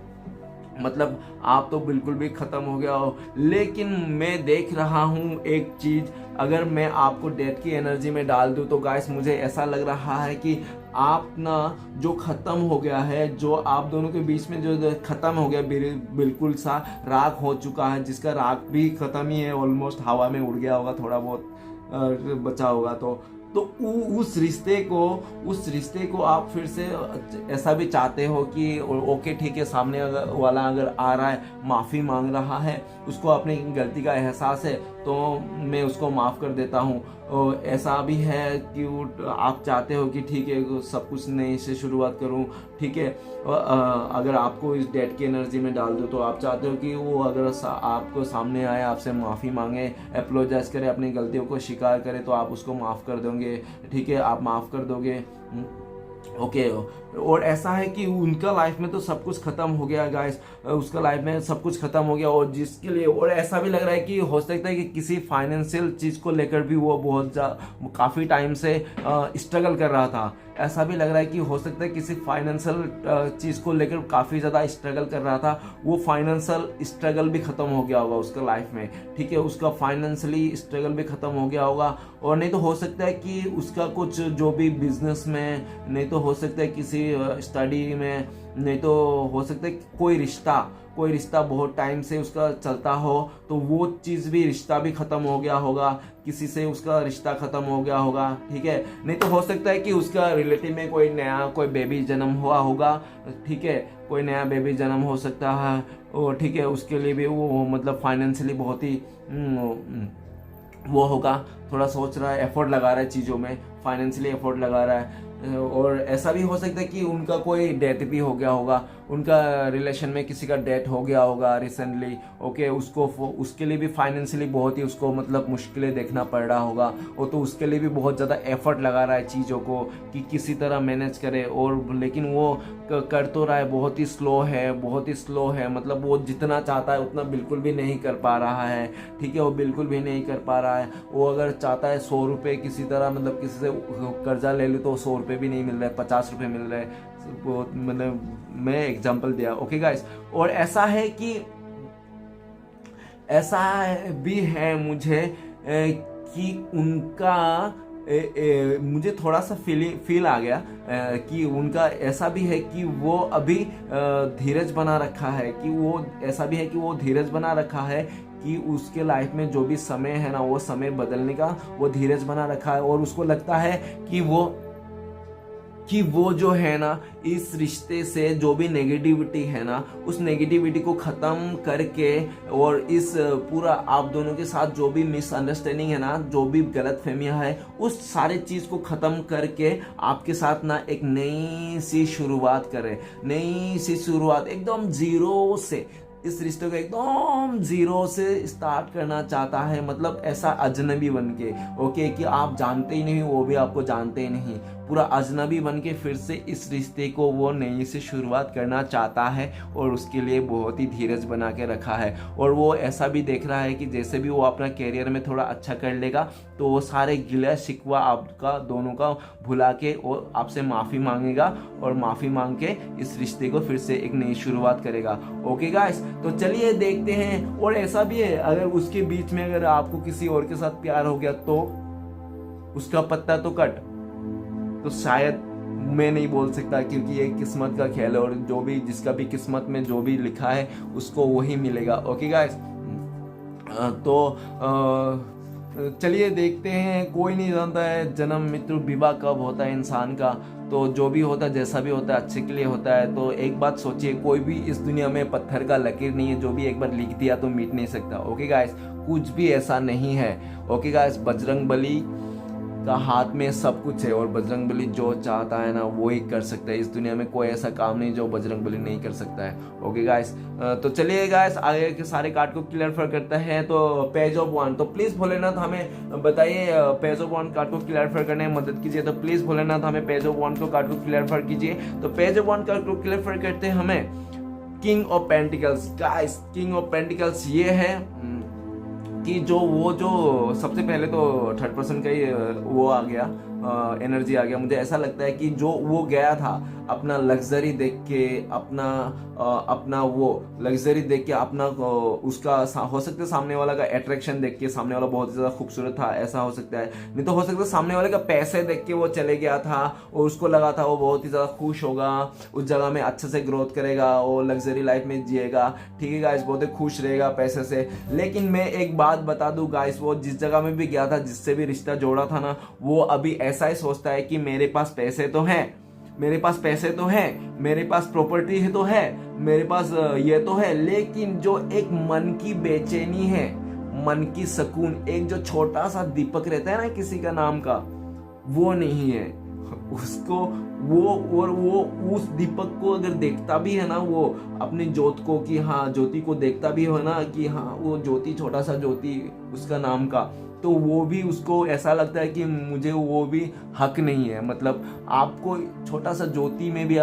मतलब आप तो बिल्कुल भी ख़त्म हो गया हो। लेकिन मैं देख रहा हूँ एक चीज़, अगर मैं आपको डेथ की एनर्जी में डाल दूँ तो गाइस मुझे ऐसा लग रहा है कि आप ना जो ख़त्म हो गया है, जो आप दोनों के बीच में जो ख़त्म हो गया, बिल्कुल सा राख हो चुका है, जिसका राख भी ख़त्म ही है, ऑलमोस्ट हवा में उड़ गया होगा, थोड़ा बहुत बचा होगा। तो उस रिश्ते को आप फिर से ऐसा भी चाहते हो कि ओके ठीक है, सामने वाला अगर आ रहा है, माफ़ी मांग रहा है, उसको अपनी गलती का एहसास है, तो मैं उसको माफ़ कर देता हूँ। और ऐसा भी है कि आप चाहते हो कि ठीक है सब कुछ नए से शुरुआत करूँ, ठीक है। अगर आपको इस डेट की एनर्जी में डाल दो तो आप चाहते हो कि वो अगर आपको सामने आए, आपसे माफ़ी मांगे, अपोलोजाइज करे, अपनी गलतियों को स्वीकार करे, तो आप उसको माफ़ कर दोगे, ठीक है, आप माफ़ कर दोगे, ओके। और ऐसा है कि उनका लाइफ में तो सब कुछ खत्म हो गया गाइस, उसका लाइफ में सब कुछ खत्म हो गया, और जिसके लिए, और ऐसा भी लग रहा है कि हो सकता है कि किसी फाइनेंशियल चीज़ को लेकर भी वो बहुत काफ़ी टाइम से स्ट्रगल कर रहा था। ऐसा भी लग रहा है कि हो सकता है किसी फाइनेंशियल चीज़ को लेकर काफ़ी ज़्यादा स्ट्रगल कर रहा था, वो फाइनेंशियल स्ट्रगल भी ख़त्म हो गया होगा उसका लाइफ में, ठीक है, उसका फाइनेंशियली स्ट्रगल भी ख़त्म हो गया होगा। और नहीं तो हो सकता है कि उसका कुछ जो भी बिजनेस में, नहीं तो हो सकता है किसी स्टडी में, नहीं तो हो सकता है कोई रिश्ता बहुत टाइम से उसका चलता हो, तो वो चीज़ भी, रिश्ता भी ख़त्म हो गया होगा, किसी से उसका रिश्ता ख़त्म हो गया होगा, ठीक है। नहीं तो हो सकता है कि उसका रिलेटिव में कोई बेबी जन्म हुआ होगा, ठीक है, कोई नया बेबी जन्म हो सकता है, और ठीक है, उसके लिए भी वो मतलब फाइनेंशियली बहुत ही वो होगा, थोड़ा सोच रहा है, एफर्ट लगा रहा है चीज़ों में, फाइनेंशियली एफर्ट लगा रहा है। और ऐसा भी हो सकता है कि उनका कोई डेथ भी हो गया होगा, उनका रिलेशन में किसी का डेथ हो गया होगा रिसेंटली, ओके, उसके लिए भी फाइनेंशियली बहुत ही उसको मतलब मुश्किलें देखना पड़ रहा होगा, वो तो उसके लिए भी बहुत ज़्यादा एफर्ट लगा रहा है चीज़ों को कि किसी तरह मैनेज करे, और लेकिन वो कर तो रहा है, बहुत ही स्लो है, मतलब वो जितना चाहता है उतना बिल्कुल भी नहीं कर पा रहा है, ठीक है, वो बिल्कुल भी नहीं कर पा रहा है। वो अगर चाहता है 100 रुपये किसी तरह, मतलब किसी से कर्जा ले लो, तो 100 रुपये भी नहीं मिल रहा है, 50 रुपये मिल रहे हैं, वो मतलब मैं एग्जांपल दिया, ओके गाइस। और ऐसा है कि ऐसा भी है मुझे कि उनका मुझे थोड़ा सा फील आ गया कि उनका ऐसा भी है कि वो अभी धीरज बना रखा है, कि वो ऐसा भी है कि वो धीरज बना रखा है कि उसके लाइफ में जो भी समय है ना, वो समय बदलने का वो धीरज बना रखा है। और उसको लगता है कि वो जो है ना, इस रिश्ते से जो भी नेगेटिविटी है ना, उस नेगेटिविटी को ख़त्म करके, और इस पूरा आप दोनों के साथ जो भी मिसअंडरस्टैंडिंग है ना, जो भी गलतफहमियां है, उस सारे चीज़ को ख़त्म करके आपके साथ ना एक नई सी शुरुआत करे, नई सी शुरुआत एकदम ज़ीरो से, इस रिश्ते को एकदम ज़ीरो से स्टार्ट करना चाहता है, मतलब ऐसा अजनबी बन के, ओके, कि आप जानते ही नहीं, वो भी आपको जानते ही नहीं, पूरा अजनबी बन के फिर से इस रिश्ते को वो नई से शुरुआत करना चाहता है और उसके लिए बहुत ही धीरज बना के रखा है। और वो ऐसा भी देख रहा है कि जैसे भी वो अपना कैरियर में थोड़ा अच्छा कर लेगा तो वो सारे गिला शिकवा आपका दोनों का भुला के और आपसे माफ़ी मांगेगा और माफ़ी मांग के इस रिश्ते को फिर से एक नई शुरुआत करेगा। ओके गाइस, तो चलिए देखते हैं। और ऐसा भी है, अगर उसके बीच में अगर आपको किसी और के साथ प्यार हो गया तो उसका पत्ता तो कट, तो शायद मैं नहीं बोल सकता, क्योंकि ये किस्मत का खेल है और जो भी जिसका भी किस्मत में जो भी लिखा है उसको वही मिलेगा। ओके गाइस, तो चलिए देखते हैं। कोई नहीं जानता है जन्म मृत्यु विवाह कब होता है इंसान का, तो जो भी होता है जैसा भी होता है अच्छे के लिए होता है। तो एक बात सोचिए, कोई भी इस दुनिया में पत्थर का लकीर नहीं है, जो भी एक बार लिख दिया तो मिट नहीं सकता। ओके गाइस, कुछ भी ऐसा नहीं है। ओके गाइस, बजरंग बली का हाथ में सब कुछ है और बजरंग बली जो चाहता है ना वो ही कर सकता है। इस दुनिया में कोई ऐसा काम नहीं जो बजरंग बली नहीं कर सकता है। ओके गाइस, तो चलिए गाइस आगे के सारे कार्ड को क्लियर करते हैं। तो पेज ऑफ वन, तो प्लीज भोलेनाथ हमें बताइए पेज ऑफ वन कार्ड को क्लियर करने में मदद कीजिए। तो प्लीज भोलेनाथ हमें पेज ऑफ वन को कार्ड को क्लियर कीजिए। तो पेज ऑफ वन कार्ड को क्लियर करते हैं हमें king of pentacles. Guys, king of pentacles ये है कि जो सबसे पहले तो थर्ड पर्सन का ही वो आ गया, एनर्जी आ गया। मुझे ऐसा लगता है कि जो वो गया था अपना लग्जरी देख के, अपना वो लग्जरी देख के, अपना उसका हो सकता है सामने वाला का अट्रैक्शन देख के, सामने वाला बहुत ही ज्यादा खूबसूरत था ऐसा हो सकता है, नहीं तो हो सकता है सामने वाले का पैसे देख के वो चले गया था और उसको लगा था वो बहुत ही ज्यादा खुश होगा, उस जगह में अच्छे से ग्रोथ करेगा और लग्जरी लाइफ में जिएगा। ठीक है गाइस, बहुत ही खुश रहेगा पैसे से। लेकिन मैं एक बात बता दूं गाइस, वो जिस जगह में भी गया था, जिससे भी रिश्ता जोड़ा था ना, वो अभी ऐसा ही सोचता है कि मेरे पास पैसे तो हैं, मेरे पास पैसे तो है, मेरे पास प्रॉपर्टी है तो है, मेरे पास ये तो है, लेकिन जो एक मन की बेचैनी है, मन की सुकून, एक जो छोटा सा दीपक रहता है ना किसी का नाम का, वो नहीं है उसको। वो उस दीपक को अगर देखता भी है ना, वो अपनी ज्योत को, कि हाँ ज्योति को देखता भी हो ना कि हाँ वो ज्योति, छोटा सा ज्योति उसका नाम का, तो वो भी उसको ऐसा लगता है कि मुझे वो भी हक नहीं है। मतलब आपको छोटा सा ज्योति में भी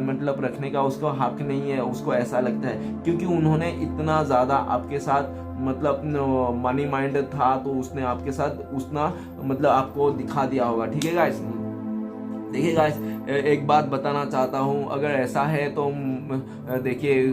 मतलब रखने का उसको हक नहीं है, उसको ऐसा लगता है, क्योंकि उन्होंने इतना ज़्यादा आपके साथ मतलब मनी माइंड था, तो उसने आपके साथ उतना मतलब आपको दिखा दिया होगा। ठीक है गाइस, देखिए गाइस एक बात बताना चाहता हूँ, अगर ऐसा है तो देखिए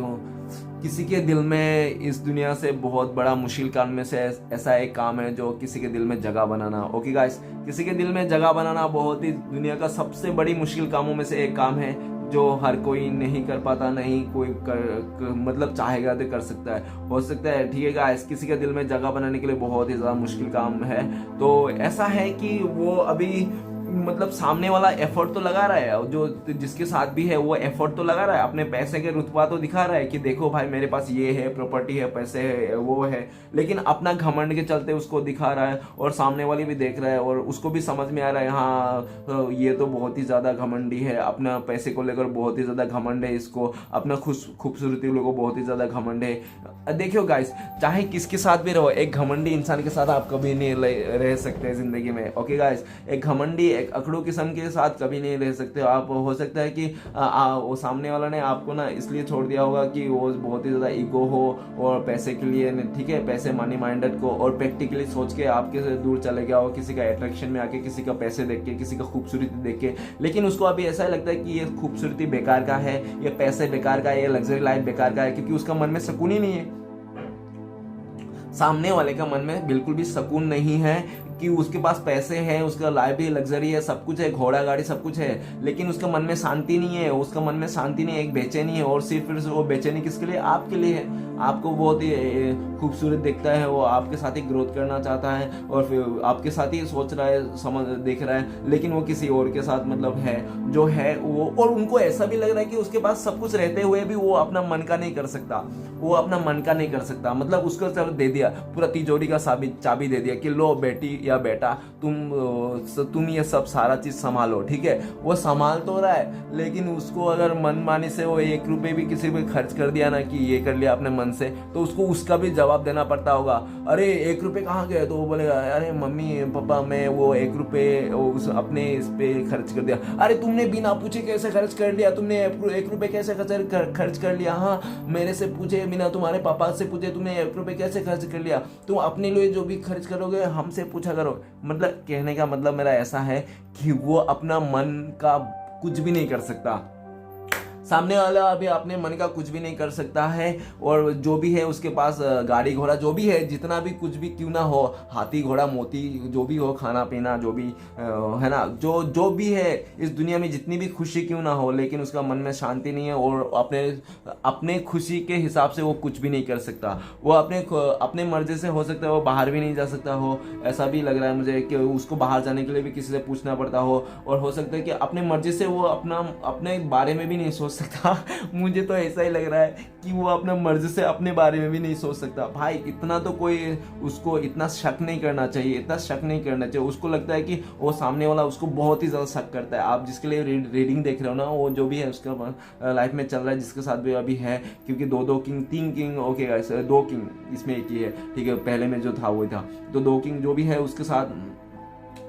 किसी के दिल में इस दुनिया से बहुत बड़ा मुश्किल काम में से ऐसा एक काम है जो किसी के दिल में जगह बनाना। ओके गाइस, किसी के दिल में जगह बनाना बहुत ही दुनिया का सबसे बड़ी मुश्किल कामों में से एक काम है, जो हर कोई नहीं कर पाता, नहीं कोई मतलब चाहेगा तो कर सकता है, हो सकता है। ठीक है गाइस, किसी के दिल में जगह बनाने के लिए बहुत ही ज्यादा मुश्किल काम है। तो ऐसा है कि वो अभी मतलब सामने वाला एफर्ट तो लगा रहा है, जो जिसके साथ भी है वो एफर्ट तो लगा रहा है, अपने पैसे के रुतबा तो दिखा रहा है कि देखो भाई मेरे पास ये है, प्रॉपर्टी है, पैसे है, वो है, लेकिन अपना घमंड के चलते उसको दिखा रहा है और सामने वाले भी देख रहा है और उसको भी समझ में आ रहा है हाँ ये तो बहुत ही ज्यादा घमंडी है, अपना पैसे को लेकर बहुत ही ज्यादा घमंड है, इसको अपना खूबसूरती को बहुत ही ज्यादा घमंड है। देखियो गाइस, चाहे किसके साथ भी रहो, एक घमंडी इंसान के साथ आप कभी नहीं रह सकते जिंदगी में। ओके गाइस, एक घमंडी एक अकड़ू किस्म के साथ कभी नहीं रह सकते आप। हो सकता है कि वो सामने वाला ने आपको ना इसलिए छोड़ दिया होगा कि वो बहुत ही ज्यादा ईगो हो और पैसे के लिए, ठीक है, पैसे मनी माइंडेड को और प्रैक्टिकली सोच के आपके से दूर चले गया हो, किसी का अट्रैक्शन में आके, किसी का पैसे देख के, किसी का खूबसूरती देख के, लेकिन उसको अभी ऐसा लगता है कि ये खूबसूरती बेकार का है, ये पैसे बेकार का है, ये लग्जरी लाइफ बेकार का है, क्योंकि उसका मन में सुकून ही नहीं है। सामने वाले का मन में बिल्कुल भी सुकून नहीं है कि उसके पास पैसे हैं, उसका लाइफ भी लग्जरी है, सब कुछ है, घोड़ा गाड़ी सब कुछ है, लेकिन उसका मन में शांति नहीं है, उसका मन में शांति नहीं है, एक बेचैनी है। और सिर्फ वो बेचैनी किसके लिए? आपके लिए है। आपको बहुत ही खूबसूरत देखता है, वो आपके साथ ही ग्रोथ करना चाहता है और फिर आपके साथ ही सोच रहा है, समझ देख रहा है, लेकिन वो किसी और के साथ मतलब है जो है वो, और उनको ऐसा भी लग रहा है कि उसके पास सब कुछ रहते हुए भी वो अपना मन का नहीं कर सकता, वो अपना मन का नहीं कर सकता। मतलब उसको दे दिया पूरा तिजोरी का चाबी दे दिया कि लो बेटी या लिया बेटा, तुम ये सब सारा चीज संभालो, ठीक है। वो संभाल तो रहा है, लेकिन उसको अगर मनमानी से वो 1 रुपए भी किसी पे खर्च कर दिया ना कि ये कर लिया अपने मन से, तो उसको उसका भी जवाब देना पड़ता होगा। अरे 1 रुपए कहाँ गए? तो वो बोलेगा अरे मम्मी पापा मैं वो 1 रुपए उस अपने इस पे खर्च कर दिया। अरे तुमने बिना पूछे कैसे खर्च कर लिया? तुमने 1 रुपए कैसे खर्च कर लिया? हाँ, मेरे से पूछे बिना, तुम्हारे पापा से पूछे तुमने 1 रुपए कैसे खर्च कर लिया? तुम अपने लिए जो भी खर्च करोगे हमसे पूछा करो। मतलब कहने का मतलब मेरा ऐसा है कि वो अपना मन का कुछ भी नहीं कर सकता, सामने वाला अभी अपने मन का कुछ भी नहीं कर सकता है। और जो भी है उसके पास गाड़ी घोड़ा जो भी है, जितना भी कुछ भी क्यों ना हो, हाथी घोड़ा मोती जो भी हो, खाना पीना जो भी है ना, जो भी है इस दुनिया में, जितनी भी खुशी क्यों ना हो, लेकिन उसका मन में शांति नहीं है और अपने खुशी के हिसाब से वो कुछ भी नहीं कर सकता। वो अपने मर्जी से हो सकता है वो बाहर भी नहीं जा सकता हो, ऐसा भी लग रहा है मुझे कि उसको बाहर जाने के लिए भी किसी से पूछना पड़ता हो। और हो सकता है कि अपने मर्जी से वो अपने बारे में भी नहीं सोच सकता। मुझे तो ऐसा ही लग रहा है कि वो अपना मर्जी से अपने बारे में भी नहीं सोच सकता। भाई इतना तो कोई उसको इतना शक नहीं करना चाहिए, इतना शक नहीं करना चाहिए। उसको लगता है कि वो सामने वाला उसको बहुत ही ज्यादा शक करता है। आप जिसके लिए रीडिंग देख रहे हो ना, वो जो भी है उसका लाइफ में चल रहा है, जिसके साथ भी अभी है, क्योंकि 2 king 3 king, okay guys 2 king इसमें एक ही है, ठीक है, पहले में जो था वो था। तो 2 किंग जो भी है उसके साथ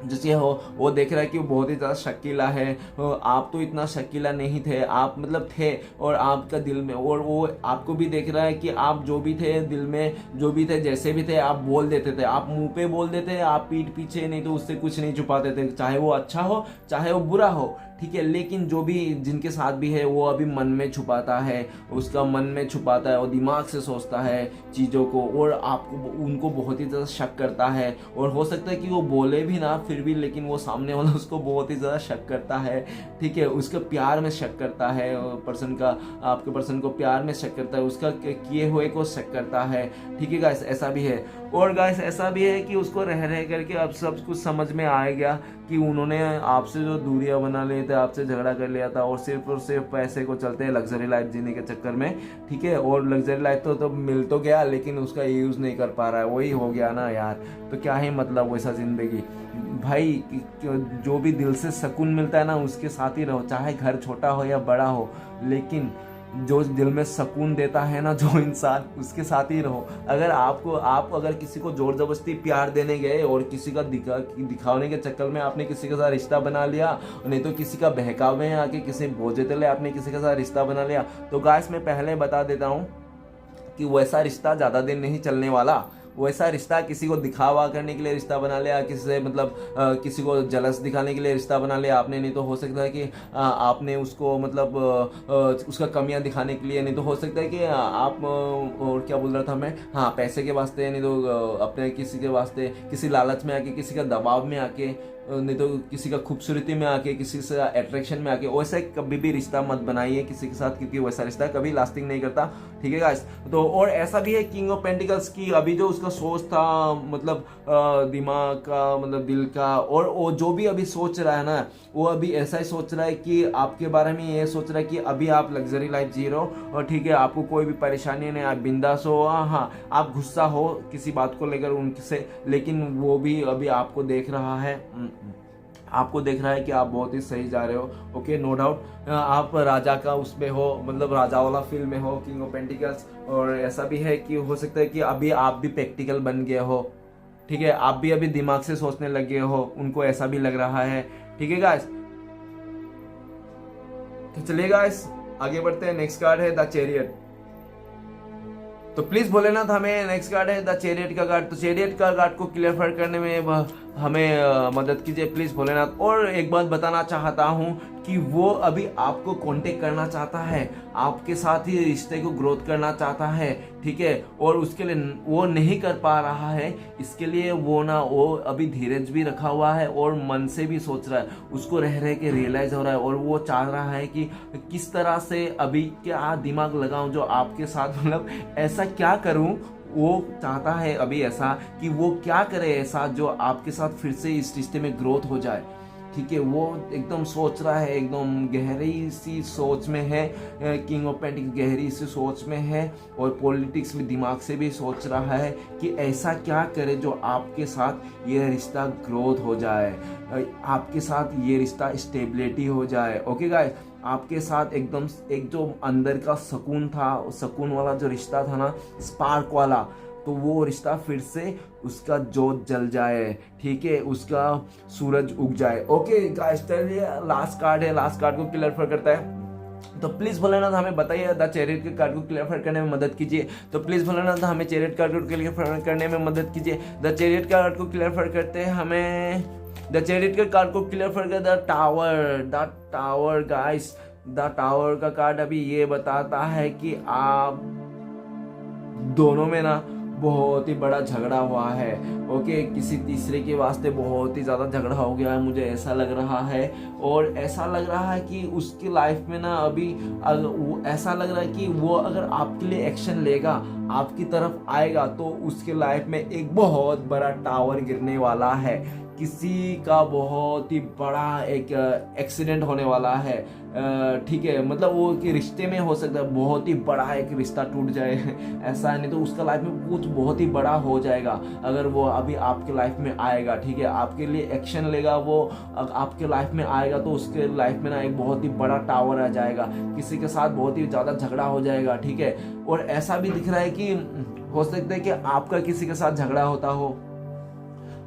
जिसे हो वो देख रहा है कि वो बहुत ही ज़्यादा शकीला है। आप तो इतना शकीला नहीं थे, आप मतलब थे, और आपका दिल में, और वो आपको भी देख रहा है कि आप जो भी थे दिल में, जो भी थे, जैसे भी थे, आप बोल देते थे, आप मुंह पे बोल देते, आप पीठ पीछे नहीं तो उससे कुछ नहीं छुपाते थे, चाहे वो अच्छा हो चाहे वो बुरा हो, ठीक है। लेकिन जो भी जिनके साथ भी है वो अभी मन में छुपाता है, उसका मन में छुपाता है और दिमाग से सोचता है चीज़ों को, और आपको उनको बहुत ही ज़्यादा शक करता है। और हो सकता है कि वो बोले भी ना फिर भी, लेकिन वो सामने वाला उसको बहुत ही ज़्यादा शक करता है, ठीक है। उसके प्यार में शक करता है, पर्सन का, आपके पर्सन को प्यार में शक करता है, उसका किए हुए को शक करता है, ठीक है गाइस, ऐसा भी है। और गाइस ऐसा भी है कि उसको रह करके अब सब कुछ समझ में आ गया कि उन्होंने आपसे जो दूरियां बना लिए थे, आपसे झगड़ा कर लिया था, और सिर्फ पैसे को चलते हैं लग्जरी लाइफ जीने के चक्कर में, ठीक है। और लग्जरी लाइफ तो मिल तो गया, लेकिन उसका यूज़ नहीं कर पा रहा है, वही हो गया ना यार। तो क्या ही मतलब वैसा जिंदगी। भाई जो भी दिल से सुकून मिलता है ना उसके साथ ही रहो, चाहे घर छोटा हो या बड़ा हो, लेकिन जो दिल में सुकून देता है ना जो इंसान, उसके साथ ही रहो। अगर आप अगर किसी को जोर जबरदस्ती प्यार देने गए और किसी का दिखाने के चक्कर में आपने किसी के साथ रिश्ता बना लिया, नहीं तो किसी का बहकावे में आके किसी बोझे तले आपने किसी के साथ रिश्ता बना लिया, तो गाइस मैं पहले बता देता हूँ कि वैसा रिश्ता ज़्यादा दिन नहीं चलने वाला। वैसा रिश्ता किसी को दिखावा करने के लिए रिश्ता बना लिया, किसी से मतलब किसी को जलस दिखाने के लिए रिश्ता बना लिया आपने, नहीं तो हो सकता है कि आपने उसको मतलब उसका कमियां दिखाने के लिए, नहीं तो हो सकता है कि आप और क्या बोल रहा था मैं, हाँ पैसे के वास्ते, नहीं तो अपने किसी के वास्ते, किसी लालच में आके, किसी का दबाव में आके, नहीं तो किसी का खूबसूरती में आके, किसी से अट्रैक्शन में आके, वैसे कभी भी रिश्ता मत बनाइए किसी के साथ, क्योंकि वैसा रिश्ता कभी लास्टिंग नहीं करता, ठीक है गाइस। तो और ऐसा भी है किंग ऑफ पेंटिकल्स की अभी जो उसका सोच था, मतलब दिमाग का, मतलब दिल का, और वो जो भी अभी सोच रहा है ना, वो अभी ऐसा ही सोच रहा है कि आपके बारे में ये सोच रहा है कि अभी आप लग्जरी लाइफ जी रहे हो, और ठीक है आपको कोई भी परेशानी नहीं, आप बिंदास हो, हाँ आप गुस्सा हो किसी बात को लेकर उनसे, लेकिन वो भी अभी आपको देख रहा है, आपको देख रहा है कि आप बहुत ही सही जा रहे हो, ओके नो डाउट। आप राजा का उसमें हो, मतलब राजा वाला फील में हो, किंग ऑफ पेंटिकल्स। और ऐसा भी है कि हो सकता है कि अभी आप भी प्रैक्टिकल बन गए हो, ठीक है, आप भी अभी दिमाग से सोचने लगे हो, उनको ऐसा भी लग रहा है, ठीक है गाइस। तो चलिए गाइस आगे बढ़ते हैं। नेक्स्ट कार्ड है द चैरियट। तो प्लीज भोलेनाथ हमें नेक्स्ट कार्ड है द चैरियट का कार्ड। तो चैरियट का कार्ड को क्लियर करने में हमें मदद कीजिए प्लीज भोलेनाथ। और एक बात बताना चाहता हूँ कि वो अभी आपको कांटेक्ट करना चाहता है, आपके साथ ही रिश्ते को ग्रोथ करना चाहता है, ठीक है, और उसके लिए वो नहीं कर पा रहा है, इसके लिए वो अभी धीरज भी रखा हुआ है और मन से भी सोच रहा है, उसको रह के रियलाइज हो रहा है, और वो चाह रहा है कि किस तरह से अभी क्या दिमाग लगाऊं जो आपके साथ, मतलब ऐसा क्या करूं, वो चाहता है अभी ऐसा कि वो क्या करे ऐसा जो आपके साथ फिर से इस रिश्ते में ग्रोथ हो जाए, ठीक है, वो एकदम सोच रहा है, एकदम गहरी सी सोच में है, किंग ऑफ पेंटिकल्स गहरी सी सोच में है, और पॉलिटिक्स में दिमाग से भी सोच रहा है कि ऐसा क्या करे जो आपके साथ ये रिश्ता ग्रोथ हो जाए, आपके साथ ये रिश्ता स्टेबिलिटी हो जाए। ओके गाइस, आपके साथ एकदम एक जो अंदर का सुकून था, सुकून वाला जो रिश्ता था ना, स्पार्क वाला, तो वो रिश्ता फिर से उसका जोत जल जाए, ठीक है, उसका सूरज उग जाए। ओके गाइस, चलिए लास्ट कार्ड है, लास्ट कार्ड को क्लियर करता है। तो प्लीज भोलेनाथ हमें बताइए, द चैरियट के कार्ड को क्लियर करने में मदद कीजिए। तो प्लीज भोलेनाथ हमें चैरियट कार्ड को क्लियर करने में मदद कीजिए। द चैरियट कार्ड को क्लियर करते हैं हमें, द चैरियट के कार्ड को क्लियर कर the tower guys, the tower का कार्ड अभी ये बताता है कि आप दोनों में ना बहुत ही बड़ा झगड़ा हुआ है। ओके, किसी तीसरे के वास्ते बहुत ही ज़्यादा झगड़ा हो गया है, मुझे ऐसा लग रहा है। और ऐसा लग रहा है कि उसकी लाइफ में ना अभी ऐसा लग रहा है कि वो अगर आपके लिए एक्शन लेगा, आपकी तरफ आएगा, तो उसके लाइफ में एक बहुत बड़ा टावर गिरने वाला है, किसी का बहुत ही बड़ा एक एक्सीडेंट होने वाला है, ठीक है, मतलब वो कि रिश्ते में हो सकता है बहुत ही बड़ा एक रिश्ता टूट जाए ऐसा है, नहीं तो उसका लाइफ में कुछ बहुत ही बड़ा हो जाएगा अगर वो अभी आपके लाइफ में आएगा, ठीक है, आपके लिए एक्शन लेगा, वो आपके लाइफ में आएगा, तो उसके लाइफ में ना एक बहुत ही बड़ा टावर आ जाएगा, किसी के साथ बहुत ही ज़्यादा झगड़ा हो जाएगा, ठीक है। और ऐसा भी दिख रहा है कि हो सकता है कि आपका किसी के साथ झगड़ा होता हो,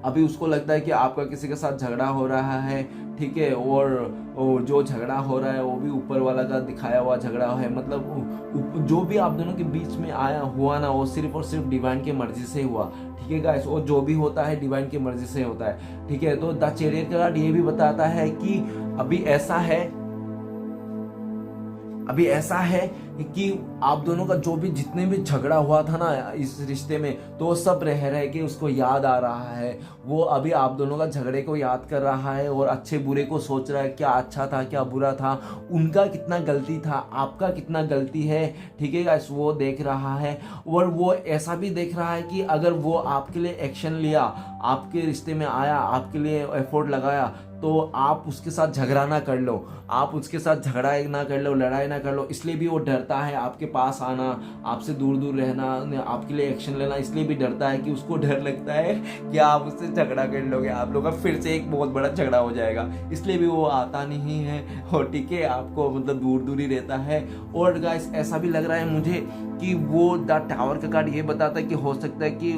अभी उसको लगता है कि आपका किसी के साथ झगड़ा हो रहा है, ठीक है, और जो झगड़ा हो रहा है वो भी ऊपर वाला का दिखाया हुआ झगड़ा है, मतलब जो भी आप दोनों के बीच में आया हुआ ना, वो सिर्फ और सिर्फ डिवाइन की मर्जी से हुआ, ठीक है गाइस, और जो भी होता है डिवाइन की मर्जी से होता है, ठीक है। तो द चैरियट का कार्ड ये भी बताता है कि अभी ऐसा है कि आप दोनों का जो भी जितने भी झगड़ा हुआ था ना इस रिश्ते में, तो वो सब रह के उसको याद आ रहा है, वो अभी आप दोनों का झगड़े को याद कर रहा है और अच्छे बुरे को सोच रहा है, क्या अच्छा था क्या बुरा था, उनका कितना गलती था, आपका कितना गलती है, ठीक है गाइस, वो देख रहा है। और वो ऐसा भी देख रहा है कि अगर वो आपके लिए एक्शन लिया, आपके रिश्ते में आया, आपके लिए एफर्ट लगाया, तो आप उसके साथ झगड़ा ना कर लो, आप उसके साथ झगड़ा ना कर लो, लड़ाई ना कर लो, इसलिए भी वो डरता है आपके पास आना, आपसे दूर दूर रहना, आपके लिए एक्शन लेना, इसलिए भी डरता है कि उसको डर लगता है कि आप उससे झगड़ा कर लोगे, आप लोग का फिर से एक बहुत बड़ा झगड़ा हो जाएगा, इसलिए भी वो आता नहीं है, और ठीक है, आपको मतलब दूर दूर ही रहता है। और गाइस ऐसा भी लग रहा है मुझे कि वो द टावर का कार्ड ये बताता है कि हो सकता है कि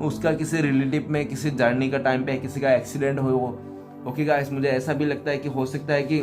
उसका किसी रिलेटिव में किसी जर्नी का टाइम पे किसी का एक्सीडेंट हो। ओके गाइस, मुझे ऐसा भी लगता है कि हो सकता है कि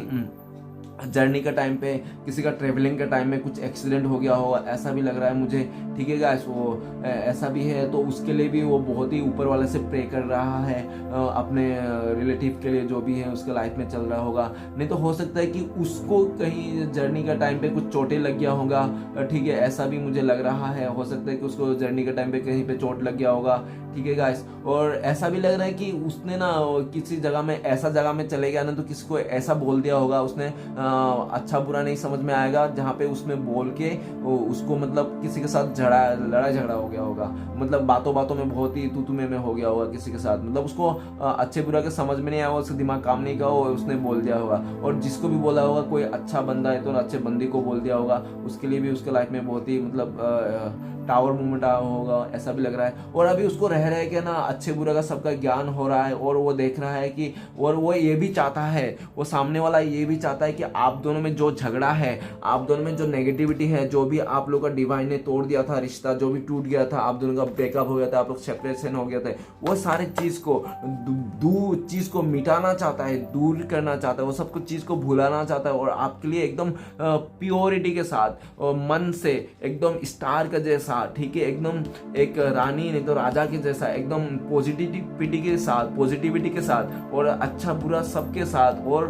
जर्नी का टाइम पे किसी का ट्रेवलिंग का टाइम में कुछ एक्सीडेंट हो गया हो, ऐसा भी लग रहा है मुझे, ठीक है गाइस, वो ऐसा भी है, तो उसके लिए भी वो बहुत ही ऊपर वाले से प्रे कर रहा है, अपने रिलेटिव के लिए जो भी है उसके लाइफ में चल रहा होगा, नहीं तो हो सकता है कि उसको कहीं जर्नी का टाइम पे कुछ चोटें लग गया होगा, ठीक है, ऐसा भी मुझे लग रहा है, हो सकता है कि उसको जर्नी का टाइम पे कहीं पे चोट लग गया होगा, ठीक है गाइस। और ऐसा भी लग रहा है कि उसने ना किसी जगह में ऐसा जगह में चले गया ना, तो किसी को ऐसा बोल दिया होगा उसने, अच्छा बुरा नहीं समझ में आएगा, जहाँ पे उसमें बोल के उसको मतलब किसी के साथ लड़ाई झगड़ा हो गया होगा, मतलब बातों बातों में बहुत ही तू में हो गया होगा किसी के साथ, मतलब उसको अच्छे बुरा के समझ में नहीं आया, उसका दिमाग काम नहीं किया, उसने बोल दिया होगा, और जिसको भी बोला होगा कोई अच्छा बंदा है तो अच्छे बंदी को बोल दिया होगा, उसके लिए भी उसके लाइफ में बहुत ही मतलब टावर मूवमेंट होगा, ऐसा भी लग रहा है। और अभी उसको रह के ना अच्छे बुरे का सबका ज्ञान हो रहा है, और वो देख रहा है कि, और वो ये भी चाहता है, वो सामने वाला ये भी चाहता है कि आप दोनों में जो झगड़ा है, आप दोनों में जो नेगेटिविटी है, जो भी आप लोगों का डिवाइन ने तोड़ दिया था रिश्ता, जो भी टूट गया था, आप दोनों का ब्रेकअप हो गया था, आप लोग सेपरेशन हो गया था, वो सारे चीज को मिटाना चाहता है, दूर करना चाहता है, वो सब कुछ चीज को भुलाना चाहता है, और आपके लिए एकदम प्योरिटी के साथ और मन से एकदम स्टार का जैसा, ठीक है, एकदम एक रानी नहीं तो राजा के जैसा, एकदम पॉजिटिविटी के साथ और अच्छा बुरा सबके साथ, और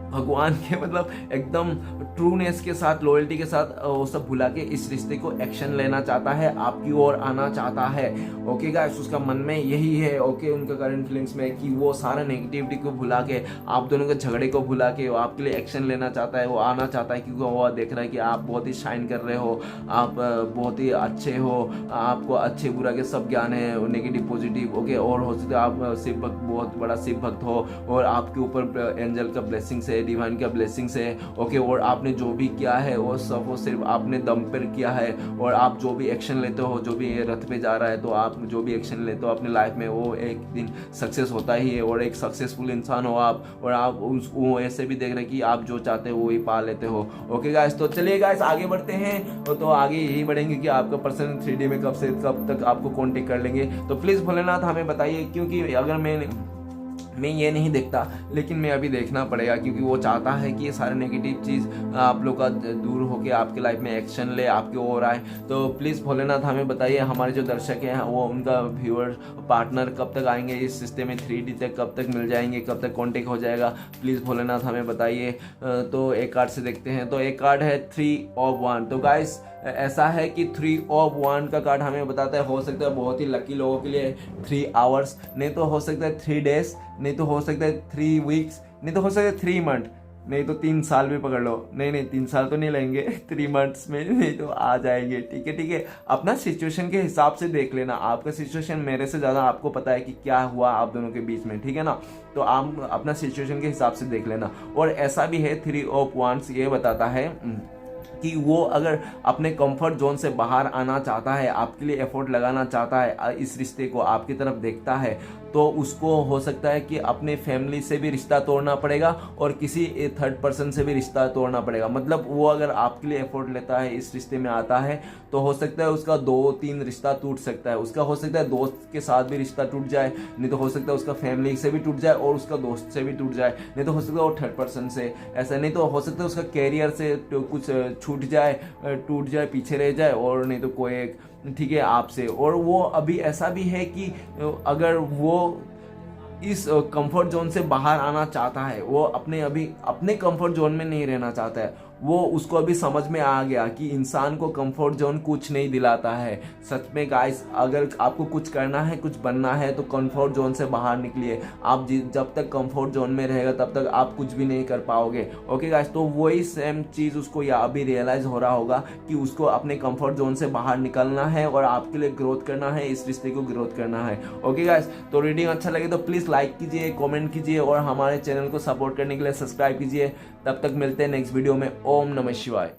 भगवान के मतलब एकदम ट्रूनेस के साथ, लॉयल्टी के साथ वो सब भुला के इस रिश्ते को एक्शन लेना चाहता है, आपकी ओर आना चाहता है। ओके गाइस, उसका मन में यही है। ओके, उनका करंट फीलिंग्स में कि वो सारा नेगेटिविटी को भुला के, आप दोनों के झगड़े को भुला के वो आपके लिए एक्शन लेना चाहता है, वो आना चाहता है, क्योंकि वो देख रहा है कि आप बहुत ही शाइन कर रहे हो, आप बहुत ही अच्छे हो, आपको अच्छे बुरा के सब ज्ञान है, नेगेटिव पॉजिटिव। ओके, और हो सकता है आप शिव भक्त, बहुत बड़ा शिव भक्त हो और आपके ऊपर एंजल का ब्लेसिंग है, डिवाइन का ब्लेसिंग है। ओके, और आपने जो भी किया है वो सब वो सिर्फ आपने दम पर किया है, और आप जो भी एक्शन लेते हो, जो भी रथ पे जा रहा है, तो आप जो भी एक्शन लेते हो अपने लाइफ में वो एक दिन सक्सेस होता ही है, और एक सक्सेसफुल इंसान हो आप, और आप वो ऐसे भी देख रहे हैं कि आप जो चाहते हो वो ही पा लेते हो। ओके गाइस, तो चलिए गाइस आगे बढ़ते हैं। तो आगे यही बढ़ेंगे कि आपका पर्सन 3D में कब से कब तक आपको कॉन्टेक्ट कर लेंगे। तो प्लीज भोलेनाथ हमें बताइए, क्योंकि अगर मैं ये नहीं देखता, लेकिन मैं अभी देखना पड़ेगा, क्योंकि वो चाहता है कि ये सारे नेगेटिव चीज़ आप लोग का दूर होके आपके लाइफ में एक्शन ले, आपके ओर आए। तो प्लीज़ भोलेनाथ हमें बताइए, हमारे जो दर्शक हैं वो उनका व्यूअर पार्टनर कब तक आएंगे इस सिस्टम में, 3D तक कब तक मिल जाएंगे, कब तक कॉन्टेक्ट हो जाएगा, प्लीज़ भोलेनाथ हमें बताइए। तो एक कार्ड से देखते हैं। तो एक कार्ड है 3 of 1। तो गाइस ऐसा है कि 3 of 1 का कार्ड हमें बताता है, हो सकता है बहुत ही लकी लोगों के लिए 3 hours, नहीं तो हो सकता है 3 days, नहीं तो हो सकता है 3 weeks, नहीं तो हो सकता है 3 month, नहीं तो 3 साल भी पकड़ लो। नहीं 3 साल तो नहीं लेंगे, 3 months में नहीं तो आ जाएंगे। ठीक है, अपना सिचुएशन के हिसाब से देख लेना। आपका सिचुएशन मेरे से ज़्यादा आपको पता है कि क्या हुआ आप दोनों के बीच में, ठीक है ना। तो आप अपना सिचुएशन के हिसाब से देख लेना। और ऐसा भी है 3 of Wands ये बताता है कि वो अगर अपने कंफर्ट जोन से बाहर आना चाहता है, आपके लिए एफर्ट लगाना चाहता है, इस रिश्ते को आपकी तरफ देखता है, तो उसको हो सकता है कि अपने फैमिली से भी रिश्ता तोड़ना पड़ेगा और किसी थर्ड पर्सन से भी रिश्ता तोड़ना पड़ेगा। मतलब वो अगर आपके लिए एफर्ट लेता है, इस रिश्ते में आता है, तो हो सकता है उसका 2-3 रिश्ता टूट सकता है। उसका हो सकता है दोस्त के साथ भी रिश्ता टूट जाए, नहीं तो हो सकता है उसका फैमिली से भी टूट जाए और उसका दोस्त से भी टूट जाए, नहीं तो हो सकता है वो थर्ड पर्सन से, ऐसा नहीं तो हो सकता है उसका कैरियर से कुछ छूट जाए, टूट जाए, पीछे रह जाए, और नहीं तो कोई एक, ठीक है, आपसे। और वो अभी ऐसा भी है कि अगर वो इस कंफर्ट जोन से बाहर आना चाहता है, वो अपने कंफर्ट जोन में नहीं रहना चाहता है, वो उसको अभी समझ में आ गया कि इंसान को कंफर्ट जोन कुछ नहीं दिलाता है। सच में गाइस, अगर आपको कुछ करना है, कुछ बनना है, तो कंफर्ट जोन से बाहर निकलिए। आप जब तक कंफर्ट जोन में रहेगा तब तक आप कुछ भी नहीं कर पाओगे। ओके गाइस, तो वही सेम चीज़ उसको या अभी रियलाइज हो रहा होगा कि उसको अपने कंफर्ट जोन से बाहर निकलना है और आपके लिए ग्रोथ करना है, इस रिश्ते को ग्रोथ करना है। ओके गाइस, तो रीडिंग अच्छा लगे तो प्लीज़ लाइक कीजिए, कमेंट कीजिए और हमारे चैनल को सपोर्ट करने के लिए सब्सक्राइब कीजिए। तब तक मिलते हैं नेक्स्ट वीडियो में। ओम नमः शिवाय।